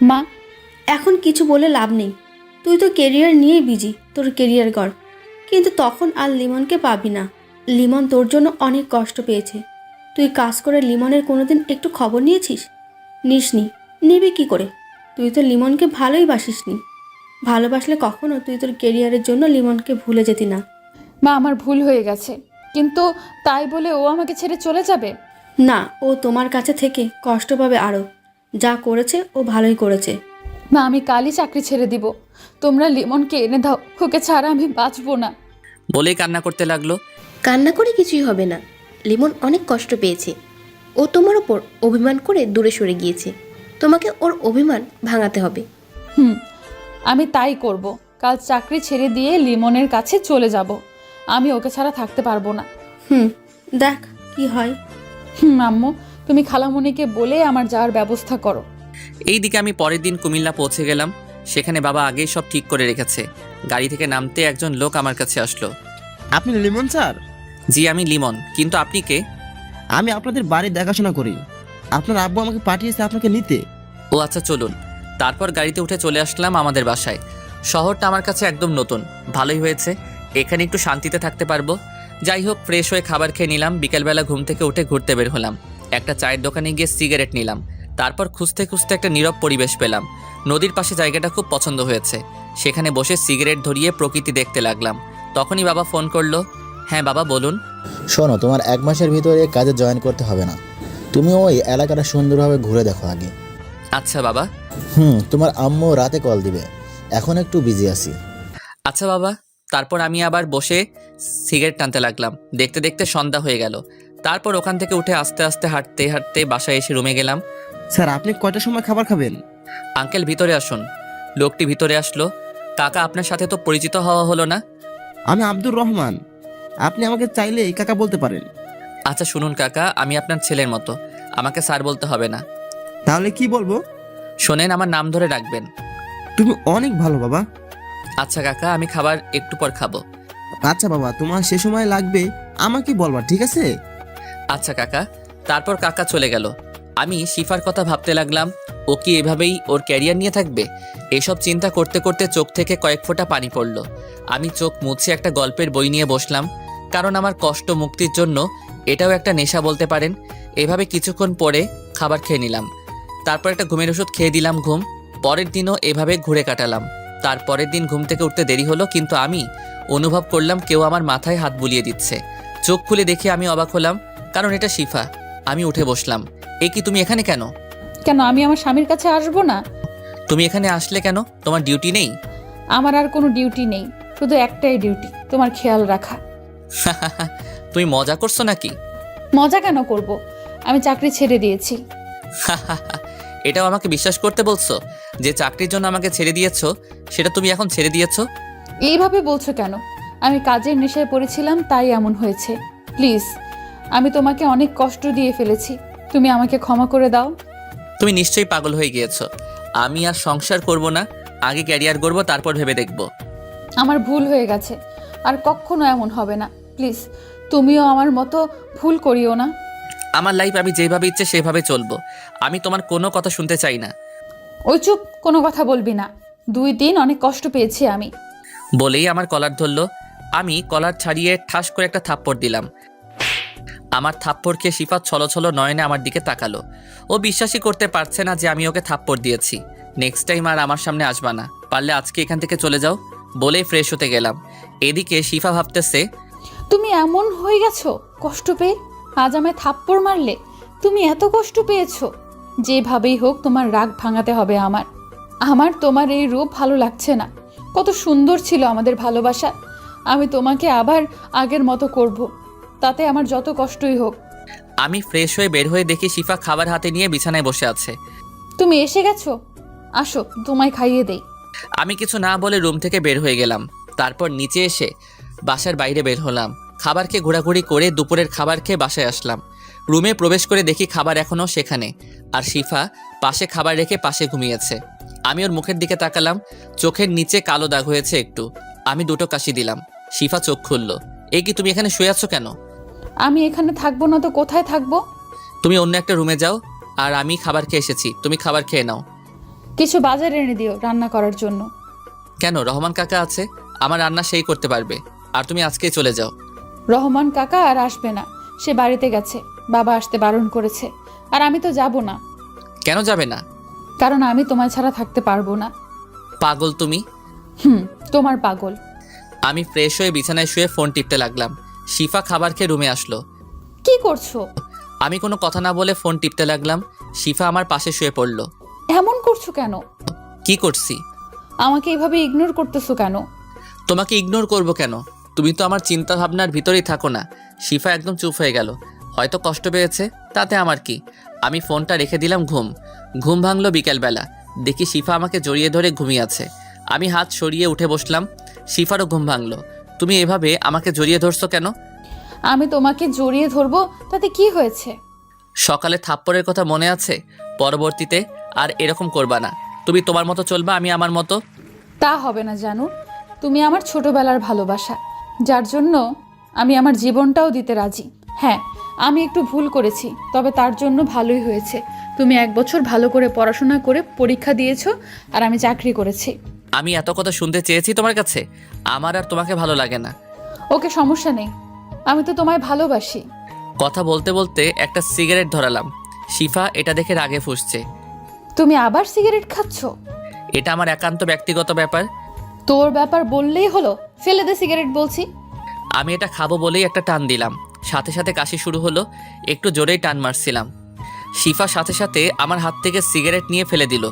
মা, এখন কিছু বলে লাভ নেই। তুই তো কেরিয়ার নিয়েই বিজি, তোর কেরিয়ার গড়। কিন্তু তখন আর লিমনকে পাবি না। লিমন তোর জন্য অনেক কষ্ট পেয়েছে। তুই কাজ করে লিমনের কোনোদিন একটু খবর নিয়েছিস? নিসনি, নিবি কি করে? তুই তো লিমনকে ভালোই বাসিসনি। ভালোবাসলে কখনো তুই তোর কেরিয়ারের জন্য লিমনকে ভুলে যেতি না। মা আমার ভুল হয়ে গেছে, কিন্তু তাই বলে ও আমাকে ছেড়ে চলে যাবে? না, ও তোমার কাছে থেকে কষ্ট পাবে আরও। যা করেছে ও ভালোই করেছে। মা আমি কালই চাকরি ছেড়ে দিব। তোমরা লিমনকে এনে দাও, ওকে ছাড়া আমি বাঁচবো না। বলেই কান্না করতে লাগলো। কান্না করে কিছুই হবে না। লিমন অনেক কষ্ট পেয়েছে। ও তোমার ওপর অভিমান করে দূরে সরে গিয়েছে। তোমাকে ওর অভিমান ভাঙাতে হবে। আমি তাই করব। কাল চাকরি ছেড়ে দিয়ে লিমনের কাছে চলে যাব। আমি ওকে ছাড়া থাকতে পারবো না। দেখ কি হয়। আম্মু, তুমি খালামণিকে বলে আমার যাওয়ার ব্যবস্থা করো। এইদিকে আমি পরের দিন কুমিল্লা পৌঁছে গেলাম। সেখানে বাবা আগেই সব ঠিক করে রেখেছে। গাড়ি থেকে নামতে একজন লোক আমার কাছে আসলো। আপনি লিমন স্যার? জি আমি লিমন, কিন্তু আপনি কে? আমি আপনাদের বাড়ি দেখাশোনা করি। আপনার আব্বু আমাকে পাঠিয়েছে আপনাকে নিতে। ও আচ্ছা, চলুন। তারপর গাড়িতে উঠে চলে আসলাম আমাদের বাসায়। শহরটা আমার কাছে একদম নতুন, ভালোই হয়েছে। এখানে একটু শান্তিতে থাকতে পারবো। যাই হোক, ফ্রেশ হয়ে খাবার খেয়ে নিলাম। বিকেলবেলা ঘুম থেকে উঠে ঘুরতে বের হলাম। একটা চায়ের দোকানে গিয়ে সিগারেট নিলাম। তারপর খুঁজতে খুঁজতে একটা নীরব পরিবেশ পেলাম। নদীর পাশে জায়গাটা খুব পছন্দ হয়েছে। সেখানে বসে সিগারেট ধরিয়ে প্রকৃতি দেখতে লাগলাম। তখনই বাবা ফোন করলো। হ্যাঁ বাবা বলুন। শোনো, তোমার 1 মাসের ভিতরে কাজে জয়েন করতে হবে না। তুমি ওই এলাকাটা সুন্দরভাবে ঘুরে দেখো আগে। আচ্ছা বাবা। তোমার আম্মু রাতে কল দিবে, এখন একটু বিজি আছি। আচ্ছা বাবা। তারপর আমি আবার বসে সিগারেট টানতে লাগলাম। দেখতে দেখতে সন্ধ্যা হয়ে গেল। তারপর ওখান থেকে উঠে আস্তে আস্তে হাঁটতে হাঁটতে বাসায় এসে রুমে গেলাম। স্যার আপনি কয়টার সময় খাবার খাবেন? আঙ্কেল ভিতরে আসুন। লোকটি ভিতরে আসলো। কাকা, আপনার সাথে তো পরিচিত হওয়া হলো না। আমি আব্দুর রহমান। আপনি আমাকে চাইলে এই কাকা বলতে পারেন। আচ্ছা শুনুন কাকা, আমি আপনার ছেলের মতো, আমাকে স্যার বলতে হবে না। তাহলে কি বলবো? শোনেন, আমার নাম ধরে রাখবেন। তুমি অনেক ভালো বাবা। আচ্ছা কাকা, আমি খাবার একটু পর খাবো। আচ্ছা বাবা, তোমার সে সময় লাগবে আমাকে বলবা, ঠিক আছে? আচ্ছা কাকা। তারপর কাকা চলে গেল। আমি শিফার কথা ভাবতে লাগলাম। ও কি এভাবেই ওর ক্যারিয়ার নিয়ে থাকবে? এসব চিন্তা করতে করতে চোখ থেকে কয়েক ফোঁটা পানি পড়ল। আমি চোখ মুছে একটা গল্পের বই নিয়ে বসলাম, কারণ আমার কষ্ট মুক্তির জন্য এটাও একটা নেশা বলতে পারেন। এভাবে কিছুক্ষণ পরে খাবার খেয়ে নিলাম। তারপর একটা ঘুমের ওষুধ খেয়ে দিলাম ঘুম। পরের দিনও এভাবে ঘুরে কাটালাম। তারপরের দিন ঘুম থেকে উঠতে দেরি হলো, কিন্তু আমি অনুভব করলাম কেউ আমার মাথায় হাত বুলিয়ে দিচ্ছে। চোখ খুলে দেখে আমি অবাক হলাম, কারণ এটা শিফা। আমি উঠে বসলাম। এ কি, তুমি এখানে কেন? কেন, আমি আমার স্বামীর কাছে আসবো না? তুমি এখানে আসলে কেন? তোমার ডিউটি নেই? আমার আর কোনো ডিউটি নেই, শুধু একটাই ডিউটি, তোমার খেয়াল রাখা। তুমি মজা করছো নাকি? মজা কেন করব? আমি চাকরি ছেড়ে দিয়েছি। এটাও আমাকে বিশ্বাস করতে বলছো যে চাকরির জন্য আমাকে ছেড়ে দিয়েছো, সেটা তুমি এখন ছেড়ে দিয়েছো? এইভাবে বলছো কেন? আমি কাজের নেশায় পড়েছিলাম, তাই এমন হয়েছে। প্লিজ, আমি তোমাকে অনেক কষ্ট দিয়ে ফেলেছি, তুমি আমাকে ক্ষমা করে দাও। তুমি নিশ্চয়ই পাগল হয়ে গিয়েছো। আমি আর সংসার করব না, আগে ক্যারিয়ার গড়বো, তারপর ভেবে দেখব। আমার ভুল হয়ে গেছে, আর কখনো এমন হবে না। প্লিজ তুমিও আমার মতো ভুল করিও না। আমার লাইফ আমি যেভাবে ইচ্ছে সেভাবে চলবো। আমি তোমার কোনো কথা শুনতে চাই না। ওই চুপ, কোনো কথা বলবি না। 2 দিন অনেক কষ্ট পেয়েছি আমি। বলেই আমার কলার ধরলো। আমি কলার ছাড়িয়ে ঠাস করে একটা থাপ্পড় দিলাম। আমার থাপ্পড় খেয়ে শিফা ছলছল নয়নে আমার দিকে তাকালো। ও বিশ্বাসই করতে পারছে না যে আমি ওকে থাপ্পড় দিয়েছি। নেক্সট টাইম আর আমার সামনে আসবা না, পারলে আজকে এখান থেকে চলে যাও। বলেই ফ্রেশ হতে গেলাম। এদিকে শিফা ভাবতেছে, তুমি এমন হয়ে গেছো কষ্ট পেয়ে? আজ আমায় থাপ্পড় মারলে? তুমি এত কষ্ট পেয়েছো? যেভাবেই হোক তোমার রাগ ভাঙাতে হবে আমার তোমার এই রূপ ভালো লাগছে না। কত সুন্দর ছিল আমাদের ভালোবাসা। আমি তোমাকে আবার আগের মতো করব, তাতে আমার যত কষ্টই হোক। আমি ফ্রেশ হয়ে বের হয়ে দেখি শিফা খাবার হাতে নিয়ে বিছানায় বসে আছে। তুমি এসে গেছো, আসো তোমায় খাইয়ে দেই। আমি কিছু না বলে রুম থেকে বের হয়ে গেলাম। তারপর নিচে এসে বাসার বাইরে বের হলাম। খাবার খেয়ে ঘোরাঘুরি করে দুপুরের খাবার খেয়ে বাসায় আসলাম। রুমে প্রবেশ করে দেখি খাবার এখনও সেখানে, আর শিফা পাশে খাবার রেখে পাশে ঘুমিয়েছে। আমি ওর মুখের দিকে তাকালাম, চোখের নিচে কালো দাগ হয়েছে একটু। আমি 2টো কাশি দিলাম। শিফা চোখ খুলল। এই কি, তুমি এখানে শুয়ে আছো কেন? আমি এখানে থাকবো না তো কোথায় থাকবো? তুমি অন্য একটা রুমে যাও, আর আমি খাবার খেয়ে এসেছি, তুমি খাবার খেয়ে নাও। কিছু বাজার এনে দিও রান্না করার জন্য। কেন? রহমান কাকা আছে, আমার রান্না সেই করতে পারবে। আর তুমি আজকেই চলে যাও। রহমান কাকা আর আসবে না, সে বাড়িতে গেছে। বাবা আসতে বারণ করেছে। আর আমি তো যাব না। কেন যাবে না? কারণ আমি তোমায় ছাড়া থাকতে পারবো না। পাগল তুমি। তোমার পাগল। আমি ফ্রেশ হয়ে বিছানায় শুয়ে ফোন টিপতে লাগলাম। শিফা খাবার খেয়ে রুমে আসলো। কি করছো? আমি কোনো কথা না বলে ফোন টিপতে লাগলাম। শিফা আমার পাশে শুয়ে পড়ল। এমন করছো কেন? কি করছি? আমাকে এভাবে ইগনোর করতেছো কেন? তোমাকে ইগনোর করব কেন? তুমি তো আমার চিন্তা ভাবনার ভিতরেই থাকো না। শিফা একদম চুপ হয়ে গেল। হয়তো কষ্ট পেয়েছে, তাতে আমার কি। আমি ফোনটা রেখে দিলাম। ঘুম ভাঙলো বিকেলবেলা। দেখি শিফা আমাকে জড়িয়ে ধরে ঘুমিয়ে আছে। আমি হাত সরিয়ে উঠে বসলাম। শিফারও ঘুম ভাঙলো। তুমি এভাবে আমাকে জড়িয়ে ধরছো কেন? আমি তোমাকে জড়িয়ে ধরবো তাতে কি হয়েছে? সকালে থাপ্পড়ের কথা মনে আছে? পরবর্তীতে আর এরকম করবা না। তুমি তোমার মতো চলবা, আমি আমার মতো। তা হবে না জানো। তুমি আমার ছোটবেলার ভালোবাসা, যার জন্য আমি আমার জীবনটাও দিতে রাজি। হ্যাঁ, আমি একটু ভুল করেছি, তবে তার জন্য ভালোই হয়েছে। তুমি 1 বছর ভালো করে পড়াশোনা করে পরীক্ষা দিয়েছো, আর আমি চাকরি করেছি। আমি এত কথা শুনতে চেয়েছি তোমার কাছে? আমার আর তোমাকে ভালো লাগে না। ওকে, সমস্যা নেই, আমি তো তোমায় ভালোবাসি। কথা বলতে বলতে একটা সিগারেট ধরালাম। শিফা এটা দেখে রাগে ফুঁসছে। তুমি আবার সিগারেট খাচ্ছ? এটা আমার একান্ত ব্যক্তিগত ব্যাপার। তোর ব্যাপার বললেই হলো, ফেলে দে সিগারেট বলছি। আমি এটা খাবো বলেই একটা টান দিলাম। সাথে সাথে কাশি শুরু হলো। একটু জোরেই টান মারছিলাম। শিফা সাথে সাথে আমার হাত থেকে সিগারেট নিয়ে ফেলে দিল।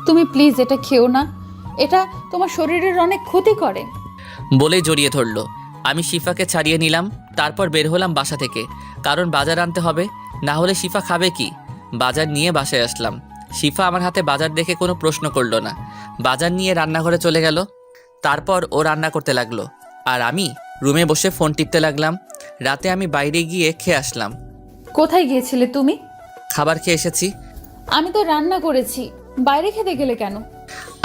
তুমি প্লিজ এটা খেও না, এটা তোমার শরীরের অনেক ক্ষতি করে। বলেই জড়িয়ে ধরলো। আমি শিফাকে ছাড়িয়ে নিলাম। তারপর বের হলাম বাসা থেকে, কারণ বাজার আনতে হবে, না হলে শিফা খাবে কি। বাজার নিয়ে বাসায় আসলাম। শিফা আমার হাতে বাজার দেখে কোনো প্রশ্ন করলো না। বাজার নিয়ে রান্নাঘরে চলে গেল। তারপর ও রান্না করতে লাগলো, আর আমি রুমে বসে ফোন টিপতে লাগলাম। রাতে আমি বাইরে গিয়ে খেয়ে আসলাম। কোথায় গিয়েছিলে তুমি? খাবার খেয়ে এসেছি। আমি তো রান্না করেছি, বাইরে খেতে গেলে কেন?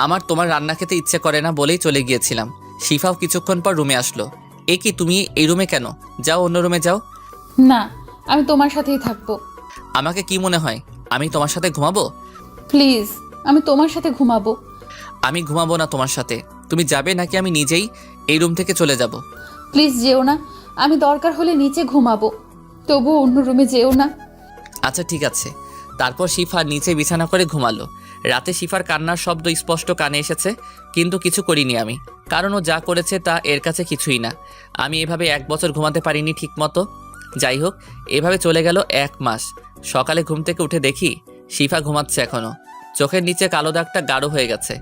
আমার তোমার রান্না খেতে ইচ্ছে করে না বলেই চলে গিয়েছিলাম। শিফাও কিছুক্ষণ পর রুমে আসলো। এ কি, তুমি এই রুমে কেন? যাও অন্য রুমে যাও। না, আমি তোমার সাথেই থাকবো। আমাকে কি মনে হয় আমি তোমার সাথে ঘুমাবো? প্লিজ, আমি তোমার সাথে ঘুমাবো। আমি ঘুমাবো না তোমার সাথে। তুমি যাবে নাকি আমি নিজেই এই রুম থেকে চলে যাব? প্লিজ যেও না, আমি দরকার হলে নিচে ঘুমাবো, তবুও অন্য রুমে যেও না। আচ্ছা ঠিক আছে। তারপর শিফা নিচে বিছানা করে ঘুমালো। রাতে শিফার কান্নার শব্দ স্পষ্ট কানে এসেছে, কিন্তু কিছু করিনি আমি, কারণ ও যা করেছে তা এর কাছে কিছুই না। আমি এভাবে 1 বছর ঘুমাতে পারিনি ঠিক মতো। যাই হোক, এভাবে চলে গেল 1 মাস। সকালে ঘুম থেকে উঠে দেখি শিফা ঘুমাচ্ছে এখনও। চোখের নিচে কালো দাগটা গাঢ় হয়ে গেছে।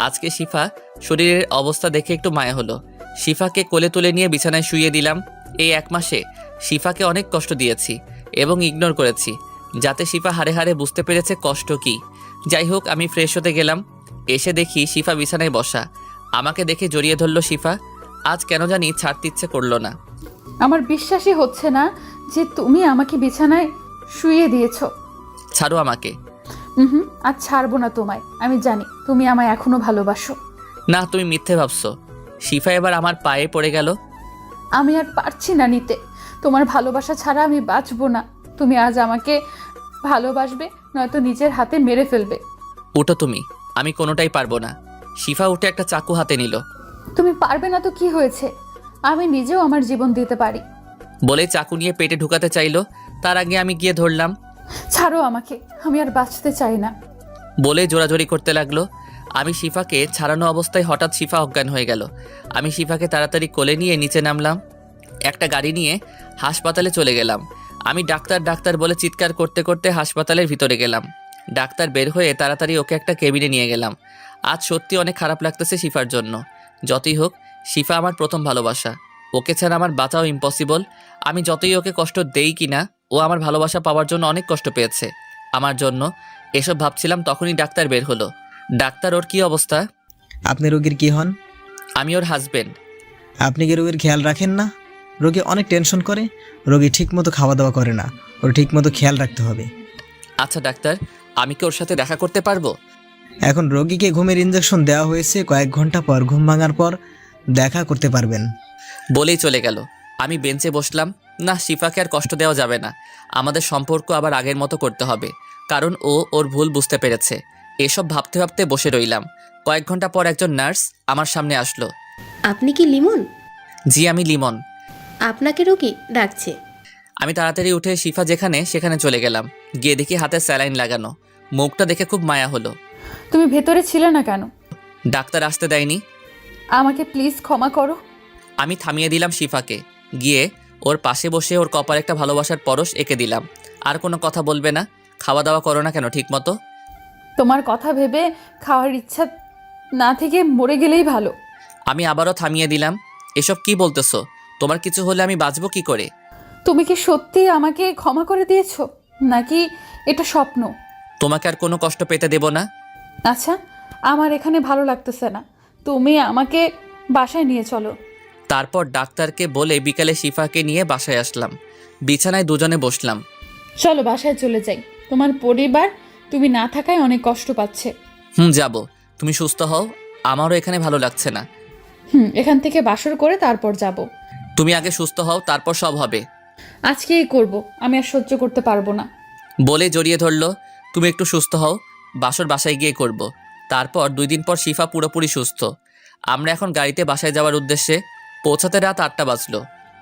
আজকে শিফা শরীরের অবস্থা দেখে একটু মায়া হলো। শিফাকে কোলে তুলে নিয়ে বিছানায় শুইয়ে দিলাম। এই 1 মাসে শিফাকে অনেক কষ্ট দিয়েছি এবং ইগনোর করেছি, যাতে শিফা হাড়ে হাড়ে বুঝতে পেরেছে কষ্ট কি। যাই হোক, আমি ফ্রেশ হতে গেলাম। এসে দেখি শিফা বিছানায় বসা। আমাকে দেখে জড়িয়ে ধরলো শিফা। আজ কেন জানি ছাড়তে ইচ্ছে করলো না। আমার বিশ্বাসই হচ্ছে না যে তুমি আমাকে বিছানায় শুইয়ে দিয়েছো। ছাড়ো আমাকে। হুম, আজ ছাড়বো না তোমায়। আমি জানি তুমি আমায় এখনো ভালোবাসো। না, তুমি মিথ্যে ভাবছো। শিফা এবার আমার পায়ে পড়ে গেল। আমি আর পারছি না নিতে, তোমার ভালোবাসা ছাড়া আমি বাঁচবো না। তুমি আজ আমাকে ভালোবাসবে, নয়তো নিজের হাতে মেরে ফেলবে। উঠো তুমি, আমি কোনোটাই পারবো না। শিফা উঠে একটা চাকু হাতে নিল। তুমি পারবে না তো কি হয়েছে, আমি নিজেও আমার জীবন দিতে পারি। বলে চাকু নিয়ে পেটে ঢুকাতে চাইলো, তার আগে আমি গিয়ে ধরলাম। ছাড়ো আমাকে, আমি আর বাঁচতে চাই না। বলে জোরাজোরি করতে লাগলো। আমি শিফাকে ছাড়ানো অবস্থায় হঠাৎ শিফা অজ্ঞান হয়ে গেল। আমি শিফাকে তাড়াতাড়ি কোলে নিয়ে নিচে নামলাম। একটা গাড়ি নিয়ে হাসপাতালে চলে গেলাম। আমি ডাক্তার ডাক্তার বলে চিৎকার করতে করতে হাসপাতালের ভিতরে গেলাম। ডাক্তার বের হয়ে তাড়াতাড়ি ওকে একটা কেবিনে নিয়ে গেলাম। আজ সত্যি অনেক খারাপ লাগতেছে শিফার জন্য। যতই হোক, শিফা আমার প্রথম ভালোবাসা। ওকে ছাড়া আমার বাঁচাও ইম্পসিবল। আমি যতই ওকে কষ্ট দেই কিনা, ও আমার ভালোবাসা পাওয়ার জন্য অনেক কষ্ট পেয়েছে আমার জন্য। এসব ভাবছিলাম, তখনই ডাক্তার বের হলো। ডাক্তার, ওর কি অবস্থা? আপনি রোগীর কি হন? আমি ওর হাজবেন্ড। আপনি কি রোগীর খেয়াল রাখেন না? রোগী অনেক টেনশন করে, রোগী ঠিকমতো খাওয়া দাওয়া করে না, ওর ঠিকমতো খেয়াল রাখতে হবে। আচ্ছা ডাক্তার, আমি কি ওর সাথে দেখা করতে পারবো? এখন রোগীকে ঘুমের ইঞ্জেকশন দেওয়া হয়েছে, কয়েক ঘন্টা পর ঘুম ভাঙার পর দেখা করতে পারবেন। বলেই চলে গেল। আমি বেঞ্চে বসলাম। না, শিফাকে আর কষ্ট দেওয়া যাবে না। আমাদের সম্পর্ক আবার আগের মতো করতে হবে, কারণ ও ওর ভুল বুঝতে পেরেছে। এসব ভাবতে ভাবতে বসে রইলাম। কয়েক ঘন্টা পর একজন নার্স আমার সামনে আসলো। আপনি কি লিমন? জি, আমি লিমন। আপনাকে রোগী ডাকছে। আমি তাড়াতাড়ি উঠে শিফা যেখানে সেখানে চলে গেলাম। গিয়ে দেখি হাতে স্যালাইন লাগানো। মুখটা দেখে খুব মায়া হলো। তুমি ভেতরে ছিলে না কেন? ডাক্তার আসতে দেয়নি। আমাকে প্লিজ ক্ষমা করো। আমি থামিয়ে দিলাম শিফাকে। গিয়ে ওর পাশে বসে ওর কপালে একটা ভালোবাসার পরশ এঁকে দিলাম। আর কোনো কথা বলবে না? খাওয়া দাওয়া করো না কেন ঠিক মতো? তোমার কথা ভেবে খাওয়ার ইচ্ছা না থেকে মরে গেলেই ভালো। আমি আবারও থামিয়ে দিলাম। এসব কি বলতেছো? তোমার কিছু হলে আমি বাঁচবো কি করে? তুমি কি সত্যি আমাকে ক্ষমা করে দিয়েছো, নাকি এটা স্বপ্ন? তোমাকে আর কোনো কষ্ট পেতে দেব না। আচ্ছা, আমার এখানে ভালো লাগতেছে না, তুমি আমাকে বাসায় নিয়ে চলো। তারপর ডাক্তারকে বলে বিকালে শিফাকে নিয়ে বাসায় আসলাম। বিছানায় দুজনে বসলাম। চলো বাসায় চলে যাই, তোমার পরিবার তুমি না থাকায় অনেক কষ্ট পাচ্ছে। যাব। তুমি সুস্থ হও, আমারও এখানে ভালো লাগছে না। এখান থেকে বাসর করে তারপর যাব। তুমি আগে সুস্থ হও, তারপর সব হবে। আজকেই করব, আমি আর সহ্য করতে পারবো না। বলে জড়িয়ে ধরলো। তুমি একটু সুস্থ হও, বাসর বাসায় গিয়ে করব। তারপর 2 দিন পর শিফা পুরোপুরি সুস্থ। আমরা এখন গাড়িতে বাসায় যাওয়ার উদ্দেশ্যে। পৌঁছাতে রাত 8টা বাজলো।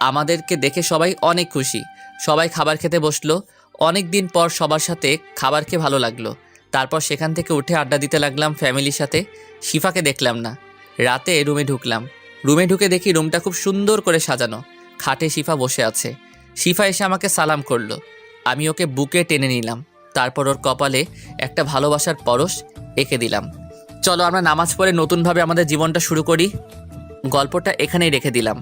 আমাদেরকে দেখে সবাই অনেক খুশি। সবাই খাবার খেতে বসলো। অনেক দিন পর সবার সাথে খাবার খেয়ে ভালো লাগলো। তারপর সেখান থেকে উঠে আড্ডা দিতে লাগলাম ফ্যামিলির সাথে। শিফাকে দেখলাম না। রাতে রুমে ঢুকলাম। রুমে ঢুকে দেখি রুমটা খুব সুন্দর করে সাজানো। খাটে শিফা বসে আছে। শিফা এসে আমাকে সালাম করলো। আমি ওকে বুকে টেনে নিলাম। তারপর ওর কপালে একটা ভালোবাসার পরশ এঁকে দিলাম। চলো আমরা নামাজ পড়ে নতুনভাবে আমাদের জীবনটা শুরু করি। গল্পটা এখানেই রেখে দিলাম।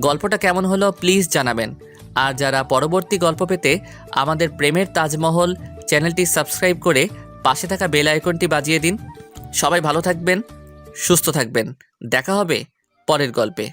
গল্পটা কেমন হলো প্লিজ জানাবেন। আর যারা পরবর্তী গল্প পেতে আমাদের প্রেমের তাজমহল চ্যানেলটি সাবস্ক্রাইব করে পাশে থাকা বেল আইকনটি বাজিয়ে দিন। সবাই ভালো থাকবেন, সুস্থ থাকবেন। দেখা হবে পরের গল্পে।